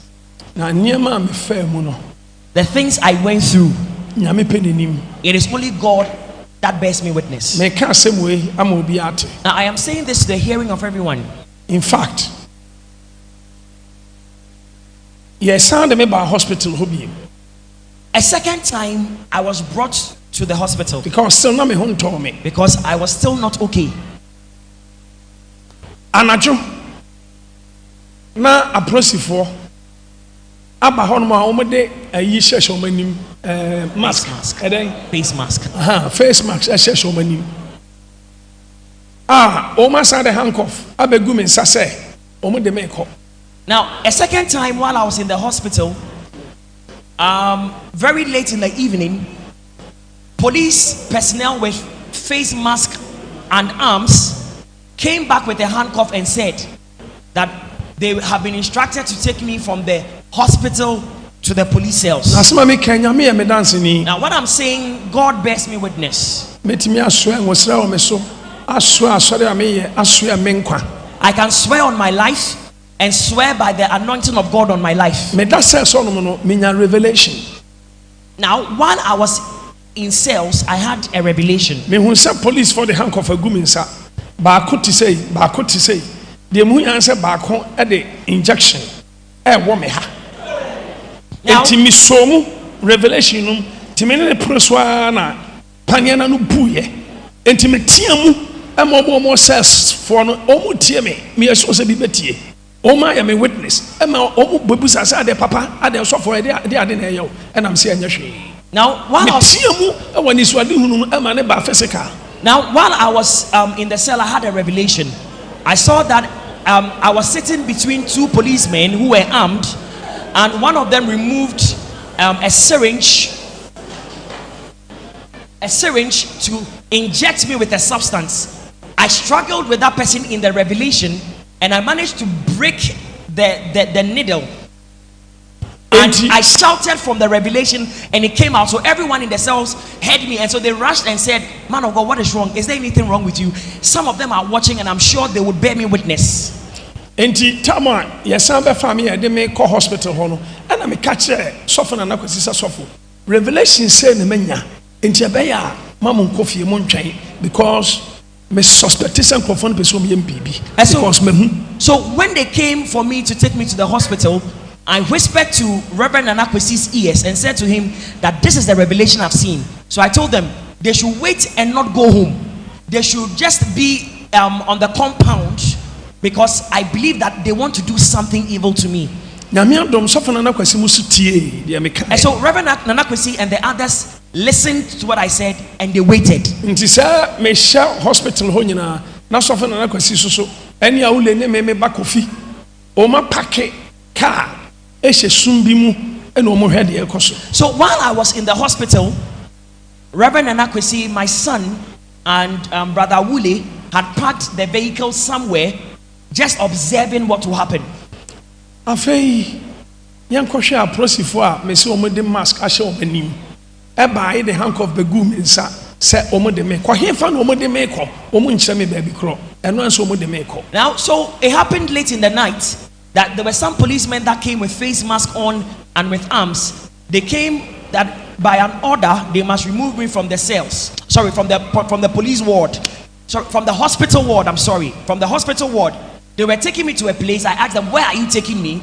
The things I went through, it is only God that bears me witness. Now I am saying this to the hearing of everyone. In fact, yes, I am by hospital. A second time I was brought to the hospital because still not me home told me because I was still not okay. Anajo na aprosifo aba ho no ma omode ayi hyehyɛ omanim mask face mask face mask hyehyɛ omanim o ma sa the handcuff abegu me nsa sɛ omode me kɔ. Now a second time while I was in the hospital, very late in the evening, police personnel with face mask and arms came back with a handcuff and said that they have been instructed to take me from the hospital to the police cells. Now what I'm saying, God bears me witness. I can swear on my life and swear by the anointing of God on my life. Revelation. Now while I was in cells, I had a revelation. Police for the handcuff a guminsa. Baako to say, the mu answer baako at the injection. Woman ha. Now, Timisomu revelation timene proswana paniana no buye. Intimetiamu more says for no omu tie me so se bi betie. Oma am a witness. Emma omu bebusa say de papa ade so for de ade na eyo. And I'm saying nyehwe. Now while I was in the cell, I had a revelation. I saw that I was sitting between two policemen who were armed, and one of them removed a syringe to inject me with a substance. I struggled with that person in the revelation, and I managed to break the needle. And I shouted from the revelation and it came out. So everyone in the cells heard me. And so they rushed and said, "Man of God, what is wrong? Is there anything wrong with you?" Some of them are watching and I'm sure they would bear me witness. Tama, yes, I'm a family. They may call hospital. And I'm a catcher. Soften and Revelation said, enti ebeya mamu nkofie mo ntwen because me suspect some confirmed person bibi because so when they came for me to take me to the hospital, I whispered to Reverend Anakwesi's ears and said to him that this is the revelation I've seen. So I told them they should wait and not go home. They should just be on the compound because I believe that they want to do something evil to me. And so Reverend Nanakwesi and the others listened to what I said and they waited. Hospital car. So while I was in the hospital, Reverend Nanakwesi, my son, and Brother Wule had parked the vehicle somewhere, just observing what will happen. Afei yankoshe aprosifo a mesi omode mask ahye obanim eba the handcuff begum nsa se omode me ko hefa na omode me ko omu nkyere me ba bi kro eno anso omode me ko. Now so it happened late in the night that there were some policemen that came with face mask on and with arms. They came that by an order they must remove me from the cells, sorry, from the police ward, sorry, from the hospital ward, I'm sorry, from the hospital ward. They were taking me to a place. I asked them, where are you taking me?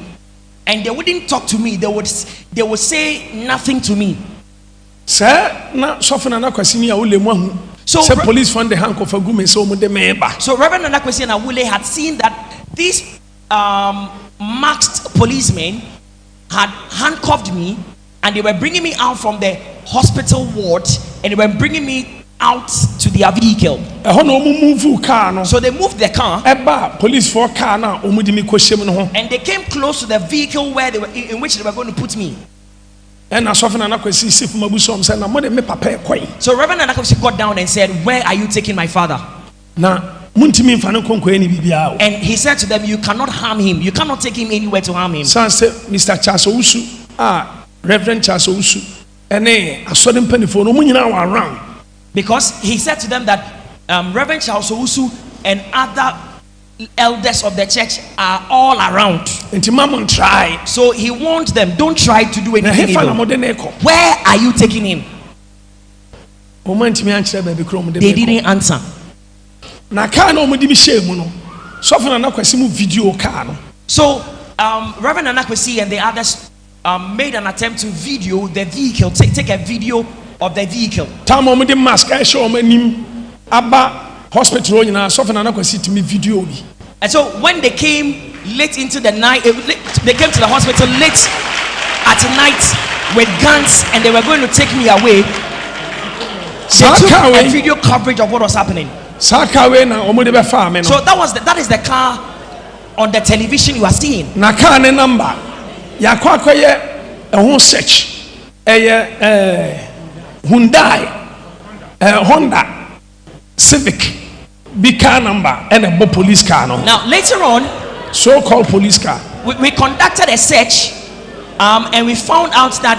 And they wouldn't talk to me. They would say nothing to me. So police found the handcuff of Gume. So Reverend Anakwesi and Awule had seen that these masked policemen had handcuffed me and they were bringing me out from the hospital ward and they were bringing me out to their vehicle. So they moved the car. Police for car now. And they came close to the vehicle where they were in which they were going to put me. So Reverend Anakwesi got down and said, where are you taking my father? And he said to them, you cannot harm him. You cannot take him anywhere to harm him. Mr. Charles Owusu, Reverend Charles Owusu, and I saw them penny for no money now around. Because he said to them that Reverend Charles Owusu and other elders of the church are all around. So he warned them, don't try to do anything evil. Where are you taking him? They didn't answer. So Reverend Anakwesi and the others made an attempt to video the vehicle, take a video of the vehicle. Hospital video. And so when they came late into the night, they came to the hospital late at night with guns and they were going to take me away. They took a video coverage of what was happening. So that is the car on the television you are seeing. Number search Hyundai, Honda Civic, big car number, and a police car. Now later on, so-called police car, we conducted a search, and we found out that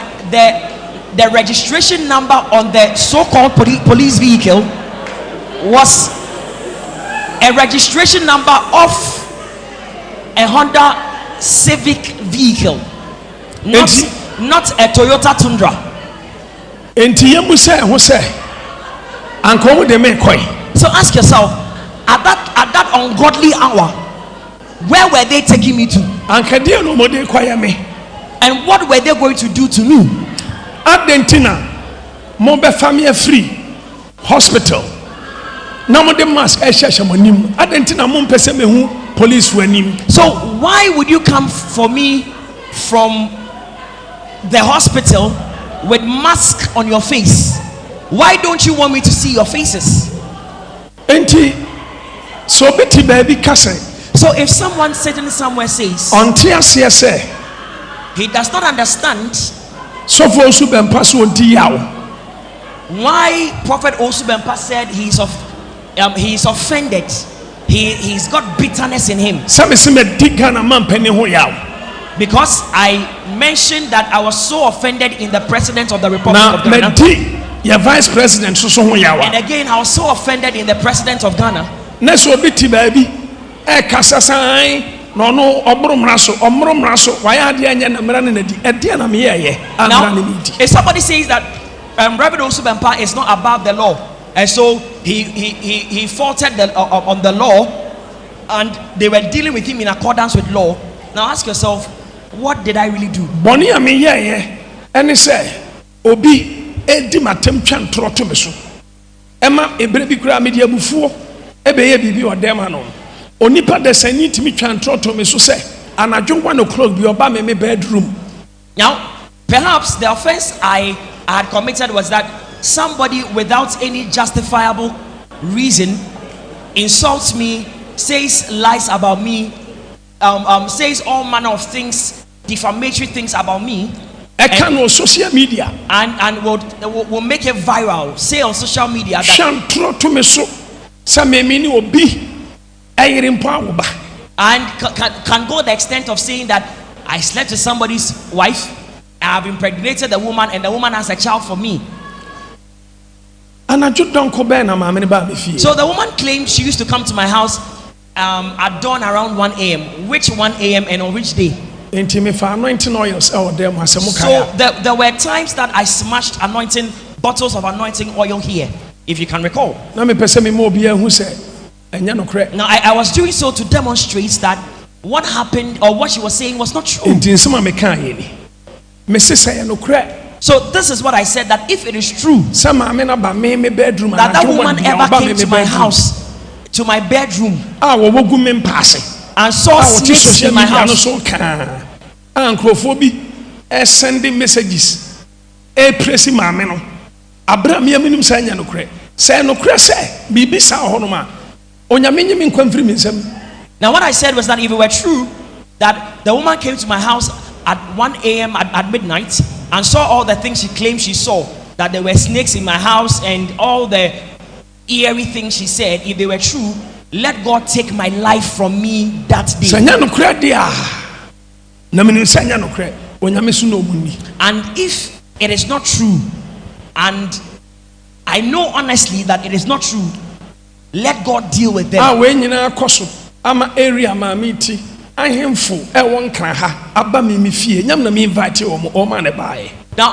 the registration number on the so-called police vehicle was a registration number of a Honda Civic vehicle, not a Toyota Tundra. So ask yourself, at that ungodly hour, where were they taking me to? And what were they going to do to me? Argentina, Mobe family free hospital. Argentina police. So why would you come for me from the hospital with mask on your face? Why don't you want me to see your faces? So if someone sitting somewhere says he does not understand why Prophet Owusu Bembah said he is offended, he's got bitterness in him, because I mentioned that I was so offended in the president of the Republic of Ghana. Your vice president and again I was so offended in the president of Ghana. Now, if somebody says that Reverend Owusu Bembah is not above the law, and so he faulted on the law, and they were dealing with him in accordance with law. Now ask yourself, what did I really do? Boni ami ye ene say obi edi matem twa ntoro to me so. Ema ebre bi kura me di abufuo ebe ye bibi odema no. Onipa de sani timi twa ntoro to me so say anadwo 1 o'clock bi oba me bedroom. Now, perhaps the offense I had committed was that somebody without any justifiable reason insults me, says lies about me, says all manner of things, defamatory things about me. And on social media and will make it viral, say on social media that and can go the extent of saying that I slept with somebody's wife, I have impregnated the woman, and the woman has a child for me. So the woman claimed she used to come to my house at dawn around 1 a.m. Which 1 a.m. and on which day? So there were times that I smashed anointing bottles of anointing oil here, if you can recall. Now I was doing so to demonstrate that what happened or what she was saying was not true. So this is what I said, that if it is true that that woman ever came to my house, to my bedroom, and saw snakes in my house, sending messages, pressing my men, Abraham Yaminum Sanya no cre, say no cre, say, Bibisa Honoma, Onyaminim confirmation. Now, what I said was that if it were true that the woman came to my house at 1 a.m. at midnight and saw all the things she claimed she saw, that there were snakes in my house and all the eerie things she said, if they were true, let God take my life from me that day. And if it is not true, and I know honestly that it is not true, let God deal with them. Now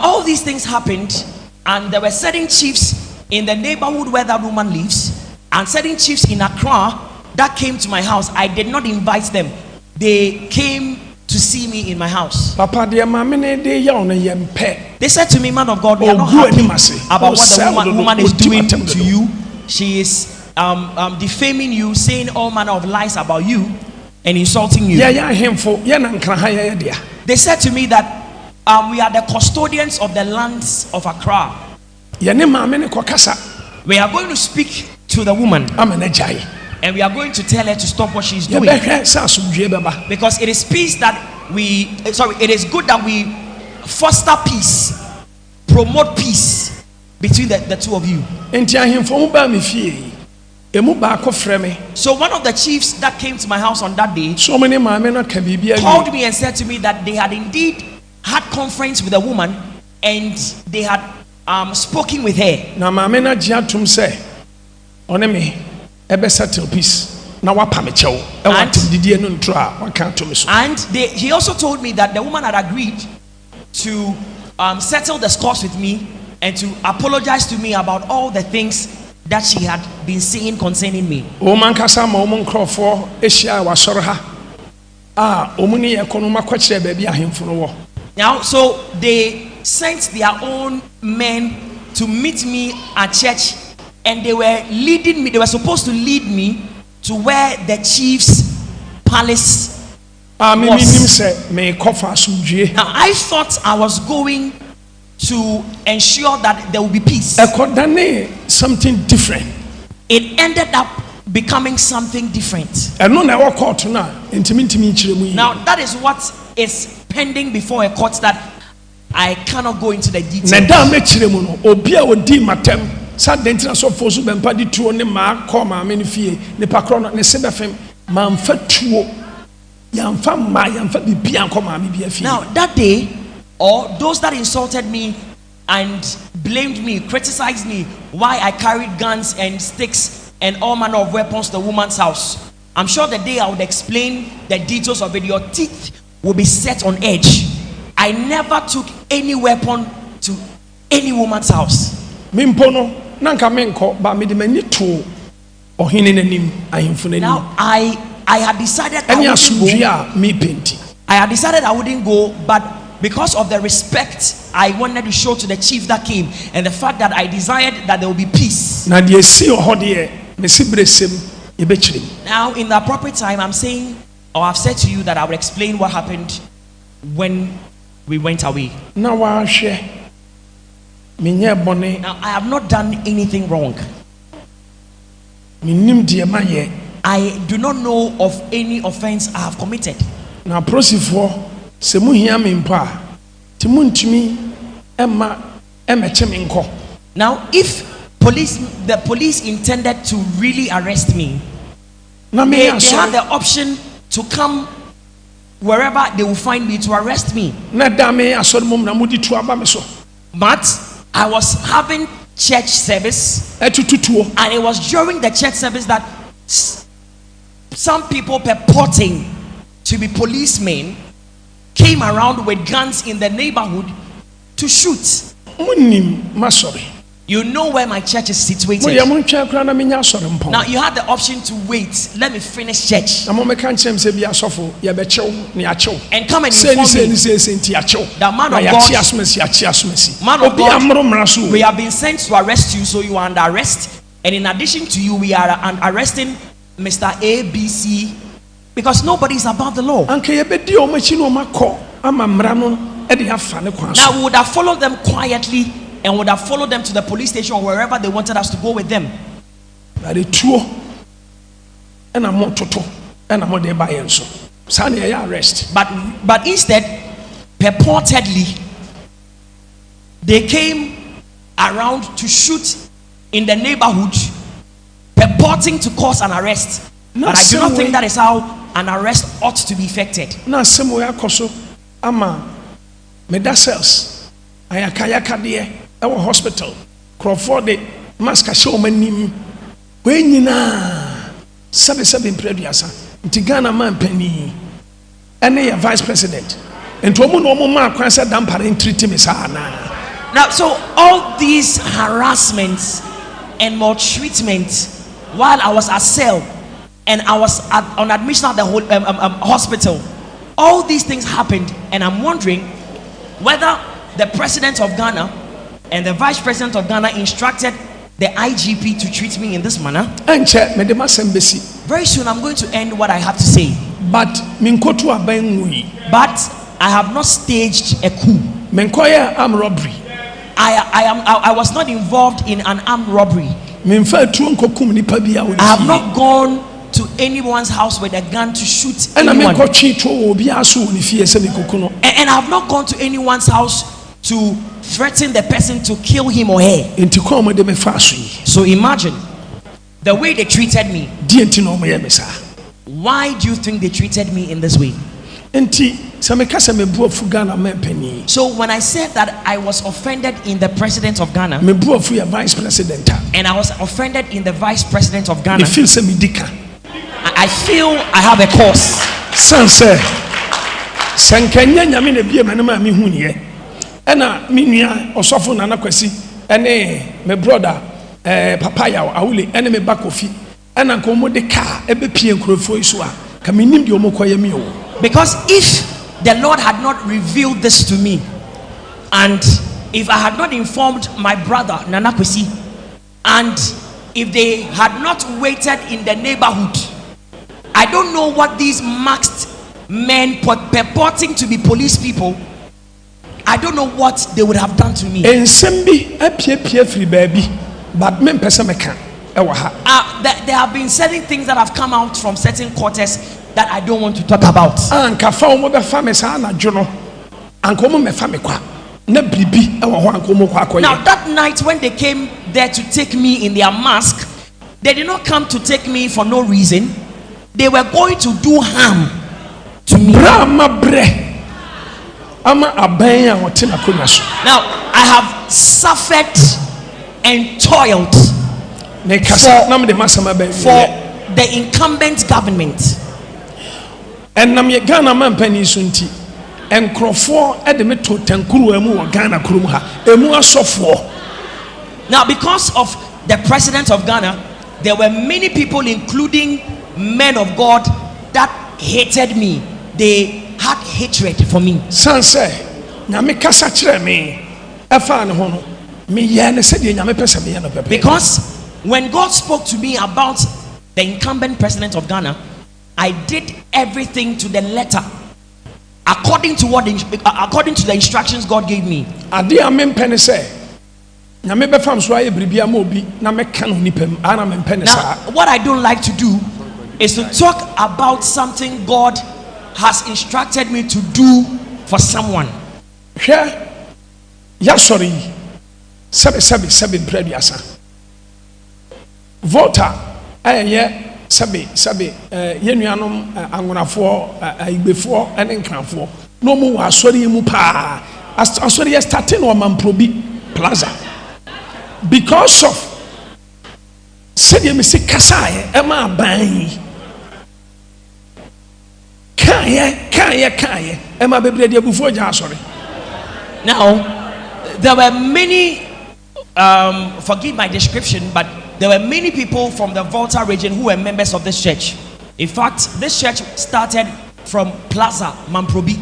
all these things happened, and there were certain chiefs in the neighborhood where that woman lives, and certain chiefs in Accra that came to my house. I did not invite them. They came to see me in my house. They said to me, man of God, we are not happy about what the woman is doing to you. She is defaming you, saying all manner of lies about you and insulting you. They said to me that we are the custodians of the lands of Accra. We are going to speak to the woman, and we are going to tell her to stop what she's doing, because it is peace that it is good that we foster peace, promote peace between the two of you. So one of the chiefs that came to my house on that day called me and said to me that they had indeed had conference with a woman and they had spoken with her. And he also told me that the woman had agreed to settle the scores with me and to apologize to me about all the things that she had been saying concerning me. Now, so they sent their own men to meet me at church, and they were leading me. They were supposed to lead me to where the chief's palace was. Now, I thought I was going to ensure that there will be peace. Something different. It ended up becoming something different. Now, that is what is pending before a court that I cannot go into the details. Now, that day, or those that insulted me and blamed me, criticized me, why I carried guns and sticks and all manner of weapons to the woman's house, I'm sure the day I would explain the details of it, your teeth will be set on edge. I never took any weapon to any woman's house. Mimpono nanka menko ba me de mani to ohene nanim ahemfo nanim. Now I had decided I wouldn't go, but because of the respect I wanted to show to the chief that came, and the fact that I desired that there will be peace. Now, in the appropriate time, I'm saying, or I've said to you that I will explain what happened when we went away. Now, I have not done anything wrong. I do not know of any offense I have committed. Now, prosifo se mu hia me mpa ti muntumi emma emecheme nko. Now, if the police intended to really arrest me, they have the option to come wherever they will find me to arrest me. But I was having church service, and it was during the church service that some people purporting to be policemen came around with guns in the neighborhood to shoot. You know where my church is situated. Now you had the option to wait. Let me finish church and come and inform me that man of God, we have been sent to arrest you, so you are under arrest. And in addition to you, we are arresting Mr. ABC because nobody is above the law. Now we would have followed them quietly and would have followed them to the police station or wherever they wanted us to go with them. But instead, purportedly, they came around to shoot in the neighborhood, purporting to cause an arrest. But I do not think that is how an arrest ought to be effected. Now, somewhere ama medicals ayakayaka de our hospital Crawford mask show manim we nyina 77 preduasa ntigana man pani ene vice president ento mu no mo ma kwan se dampare treat me sana. Now, so all these harassments and maltreatment while I was at cell and I was on admission at the hospital, all these things happened, and I'm wondering whether the president of Ghana and the vice president of Ghana instructed the IGP to treat me in this manner. Very soon I'm going to end what I have to say. But I have not staged a coup. Armed robbery. I was not involved in an armed robbery. I have not gone to anyone's house with a gun to shoot anyone. And I have not gone to anyone's house to threaten the person to kill him or her. So imagine the way they treated me. Why do you think they treated me in this way? So when I said that I was offended in the president of Ghana, and I was offended in the vice president of Ghana, I feel I have a cause. Ena minua osofo nana kwasi ene me brother papaya awule ene me bakofi ena nko mo de car ebe pie nkrofo iso a ka minim de omokoye mi o. Because if the Lord had not revealed this to me, and if I had not informed my brother Nana Kwesi, and if they had not waited in the neighborhood, I don't know what these masked men purporting to be police people, I don't know what they would have done to me. There have been certain things that have come out from certain quarters that I don't want to talk about. Now that night when they came there to take me in their mask, they did not come to take me for no reason. They were going to do harm to me. Now I have suffered and toiled for the incumbent government. enkrofo e de me to tankuru emu wo Ghana kurum ha emu asofo. Now because of the president of Ghana, there were many people, including men of God, that hated me. They had hatred for me. Sanse nyame kasa kire me efa ne ho no me ye ne se de nyame pese me ye no pepe. Because when God spoke to me about the incumbent president of Ghana, I did everything to the letter according to the instructions God gave me. Ade amem pene se nyame be fam so aye bribia ma obi na me kan nipam ana me pene sa. What I don't like to do is to talk about something God has instructed me to do for someone. Hwe ya sorry sabe prediasa voter ye sabe yenuanom angonafo igbefo ene nkranfo no mu wa asori mu pa asori ye starting o Mamprobi Plaza because of said me see kasa e ma ban Kanye, Emma Bebre de Obofour sorry. Now, there were many, forgive my description, but there were many people from the Volta region who were members of this church. In fact, this church started from Plaza, Mamprobi.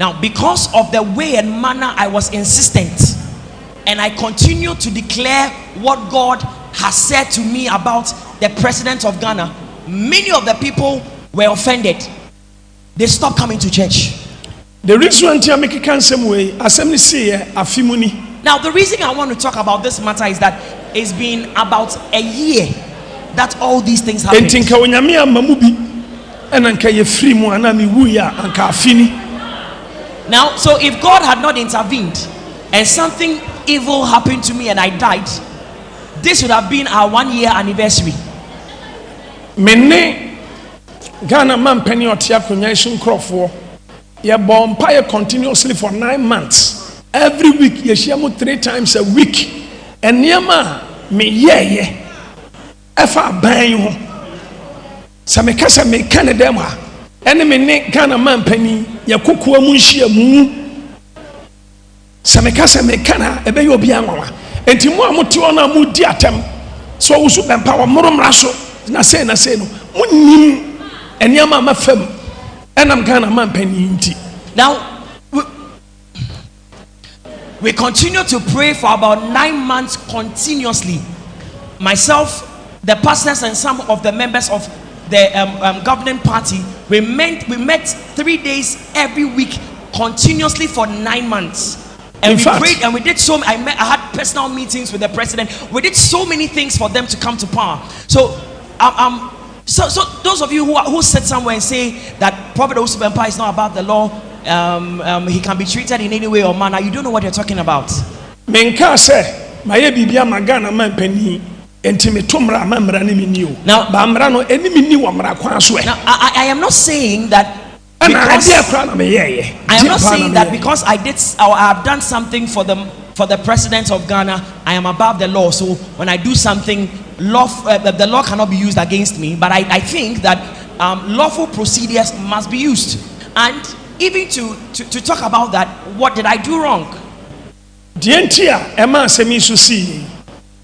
Now, because of the way and manner I was insistent, and I continued to declare what God has said to me about the president of Ghana, many of the people were offended. They stopped coming to church. The reason I make it cancel way, Asem say afimuni. Now the reason I want to talk about this matter is that it's been about a year that all these things happened. Entinka onyame amamubi enanka ye free mu ana mi wuya anka afini. Now so if God had not intervened and something evil happened to me and I died, this would have been our 1 year anniversary. Mene Ghana man penny or tia convention crofo ye bomb pie continuously for 9 months. Every week ye share 3 times a week. And niama me ye efa ban ho. Sa me kasa me Canada ma. Ene me ne Ghana man penny ye kokoa mu nhia mu. Sa me kasa me kana ebe ye obi anwa. Enti mu amote ona mu di atem. So Owusu Bembah wa moromra so na say no. Munnim now we continue to pray for about 9 months continuously. Myself, the pastors, and some of the members of the governing party, we met 3 days every week continuously for 9 months. And we prayed and we did so. I had personal meetings with the president. We did so many things for them to come to power. So So those of you who sit somewhere and say that Prophet Owusu Bembah is not about the law, he can be treated in any way or manner, you don't know what you're talking about. Menka say maye bibia magana man pani enti metomra mamra ni minio. Now ba mra no eni minni wo mra kwan so e. Now I am not saying that because I have done something for the president of Ghana, I am above the law. So when I do something, the law cannot be used against me. But I think that lawful procedures must be used. And even to talk about that, what did I do wrong? Dientia ema semi susi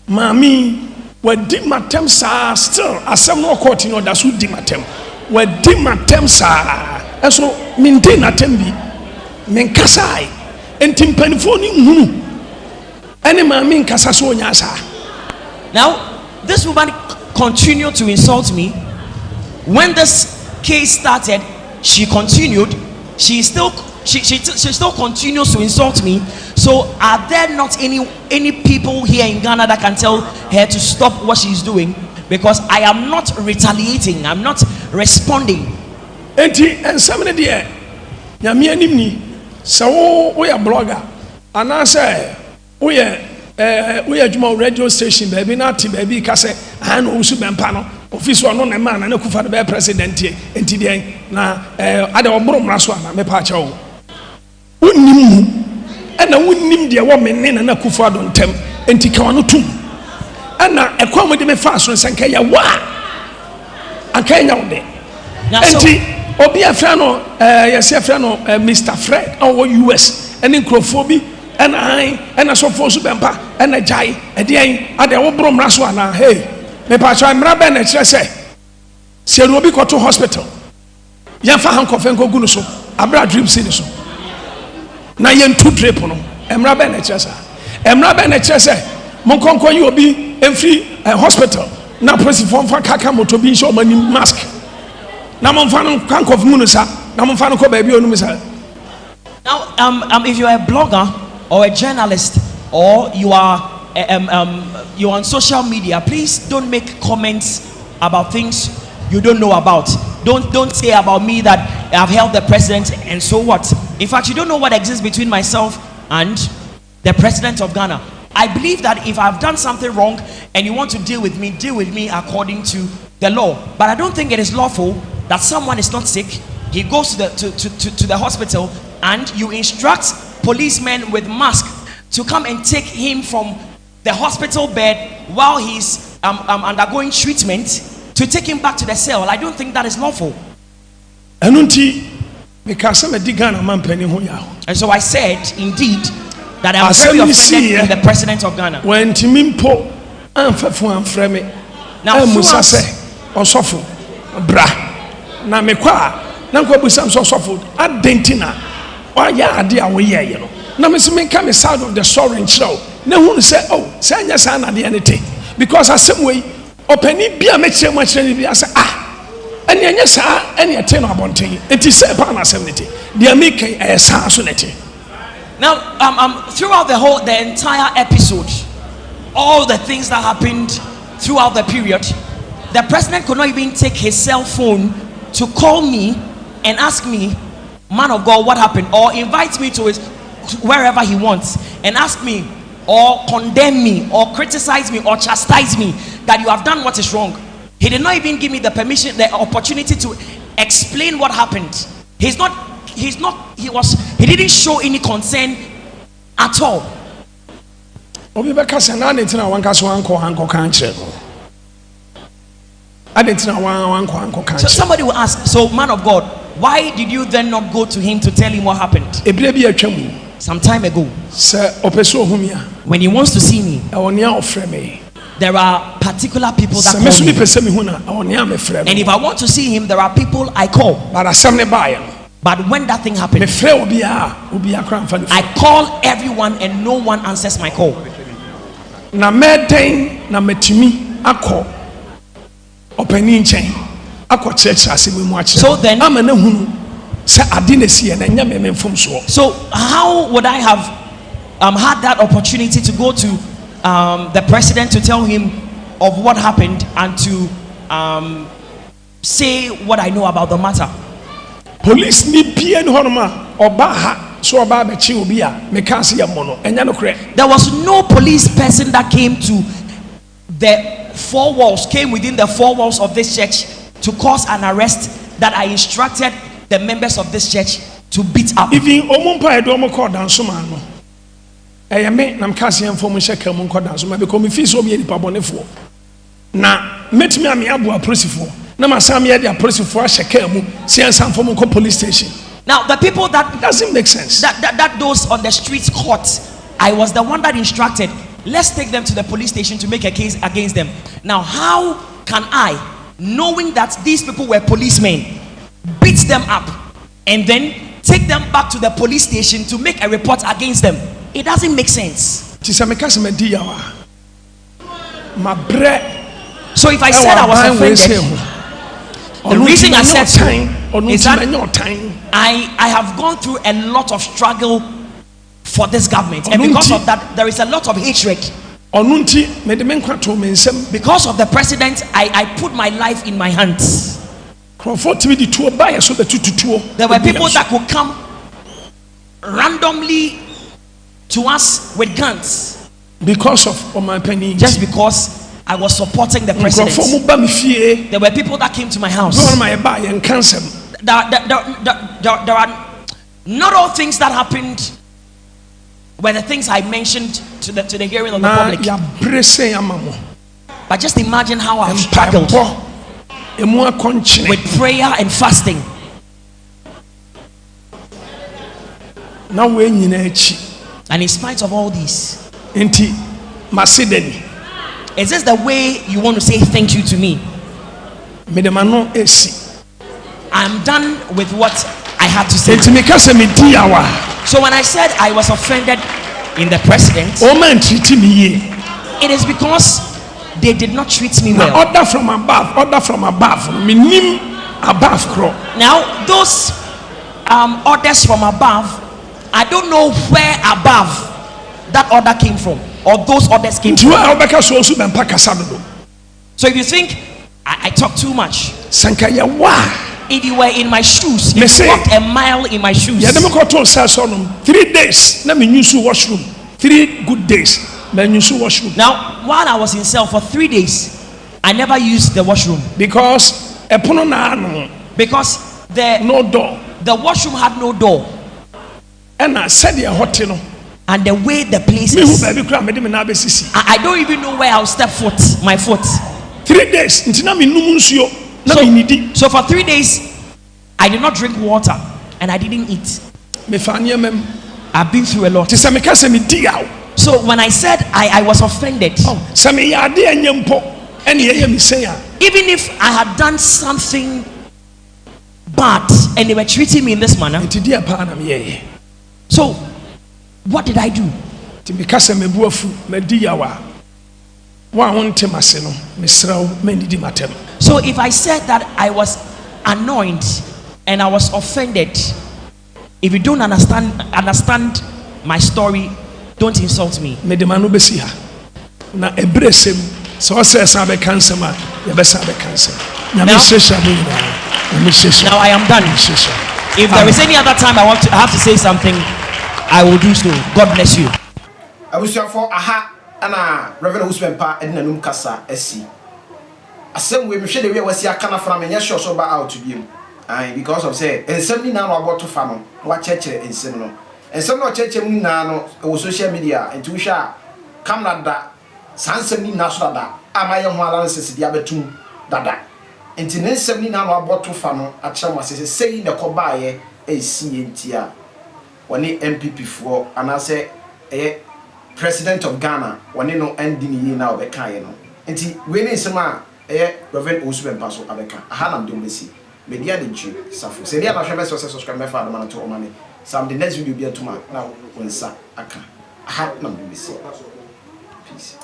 mami wadi matem sa still asem no court no da so di matem wadi matem sa eso maintain atem bi menkasai entimpanifo ni hunu ene mami nkasa so onya sa. Now this woman continued to insult me. When this case started, she continued. She still continues to insult me. So are there not any people here in Ghana that can tell her to stop what she's doing? Because I am not retaliating, I'm not responding. Enti ensamene de nyame anim ni se wo ya blogger ana se wo ya adwuma radio station baby na ti baby ka se an Owusu Bembah no office ono na man na kufa de president enti de na ade oboro mra so ana me pa cha wo unnim ana unnim de wo menne na kufa do ntem enti ka wono tum ana ekwa mo de me fa so nsanka ya wa anka nya wo de enti obi afra no yes afra no Mr. Fred our US any nkrofo and I so for so Bembah and a jai a day at the Obofour Raswana. Hey, me pacho I'm rabbi and say, see will be to hospital. Yanfa handcuff and go gunuso, abra drip citizen. Na yen two drapono, I'm rabbi and chesa. I'm rabbi and chesa, Monconco you be in free hospital. Na presi form for kaka moto be show money mask. Na monfano handcuff munusa, na monfano ko baby onumisa. Now, if you are a blogger or a journalist, or you are you're on social media, please don't make comments about things you don't know about. Don't say about me that I've helped the president and so what. In fact, you don't know what exists between myself and the president of Ghana. I believe that if I've done something wrong and you want to deal with me according to the law. But I don't think it is lawful that someone is not sick, he goes to the hospital, and you instruct policemen with masks to come and take him from the hospital bed while he's undergoing treatment to take him back to the cell. I don't think that is lawful. And so I said, indeed, that I'm very offended in the president of Ghana. When Timimpo now Musa say Obofour bra na mekwa na nko busam so Obofour adentina waya ade a we ye no na me me ka me side of the story nchiro na hu say oh say anya sa na de anything because Asem we opani bia me kire mo kire bia say anya anya sa anya te no abonten enti say pa na Asem nete de make sa so nete. Now throughout the entire episode, all the things that happened throughout the period, the president could not even take his cell phone to call me and ask me, man of God, what happened, or invite me to wherever he wants and ask me or condemn me or criticize me or chastise me that you have done what is wrong. He did not even give me the permission, the opportunity to explain what happened. He didn't show any concern at all. So somebody will ask, so man of God, why did you then not go to him to tell him what happened? Some time ago, when he wants to see me, there are particular people that call me. And if I want to see him, there are people I call. But when that thing happened, I call everyone and no one answers my call. So then, so how would I have had that opportunity to go to the president to tell him of what happened and to say what I know about the matter? Police ni pie no honoma oba so oba be chi obi a me kan se yamono enya no kre. There was no police person that came to the four walls, came within the four walls of this church to cause an arrest that I instructed the members of this church to beat up. Even omumpa edo mo call dance man no. Eye me nam kase enfo mo sheka mo call dance man because me feel so me nipa bonefo. Na metimi am abo aposifo. Na masam ye dia aposifo a sheka mu se ensamfo mo police station. Now the people that doesn't make sense. That those on the streets caught, I was the one that instructed, let's take them to the police station to make a case against them. Now how can I, knowing that these people were policemen, beat them up and then take them back to the police station to make a report against them? It doesn't make sense. So if I said I was offended, the reason I said so is that I have gone through a lot of struggle for this government, and because of that there is a lot of hatred. Because of the president, I put my life in my hands. There were people that could come randomly to us with guns because of my penny, just because I was supporting the president. There were people that came to my house. There are not all things that happened were the things I mentioned to the hearing of the public. But just imagine how I've struggled with prayer and fasting na we nyina echi. And in spite of all this, enti masideni. Is this the way you want to say thank you to me? Medemano esi. I'm done with what I had to say. Enti me kase me di awa. So when I said I was offended in the president, Oman treat me ye. It is because they did not treat me well. Order from above. Minim above crawl. Now those orders from above, I don't know where above that order came from, or those orders came from. So if you think I talk too much, if you were in my shoes, if you walked a mile in my shoes. 3 days, let me use washroom. 3 good days, let me use washroom. Now, while I was in cell for 3 days, I never used the washroom because no door. The washroom had no door. And I said and the way the place is, I don't even know where I'll step my foot. 3 days. So for 3 days, I did not drink water and I didn't eat. I've been through a lot. So when I said I was offended, even if I had done something bad and they were treating me in this manner, so what did I do? So if I said that I was annoyed and I was offended, if you don't understand my story, don't insult me. Now I am done. If there is any other time I have to say something, I will do so. God bless you. Abusua aha ana Reverend Owusu Bembah edina num kasa asi. Asem we hwe de we wasi aka na fra me nya sure so ba out to biem. Because of say ensem ni na no aboto fa no wa chekere ensem no. Ensem no chekere mu na no e social media enti we hwa camera da sansem ni na so da amaye ho analysis dia betum dada. Enti ensem ni na no aboto fa no a kire mo asese sei ne ko baaye e si enti a woni MPP for anase President of Ghana, one no ending ye now be kind no. Enti we need some Reverend Owusu Bembah so abeka. Aha nam dem besi. Media de Jude safo. Se dia na hwebe so subscribe me fa Addo to Oman. Sam the next video be atuma na wonsa aka. Aha nam dem besi. Peace.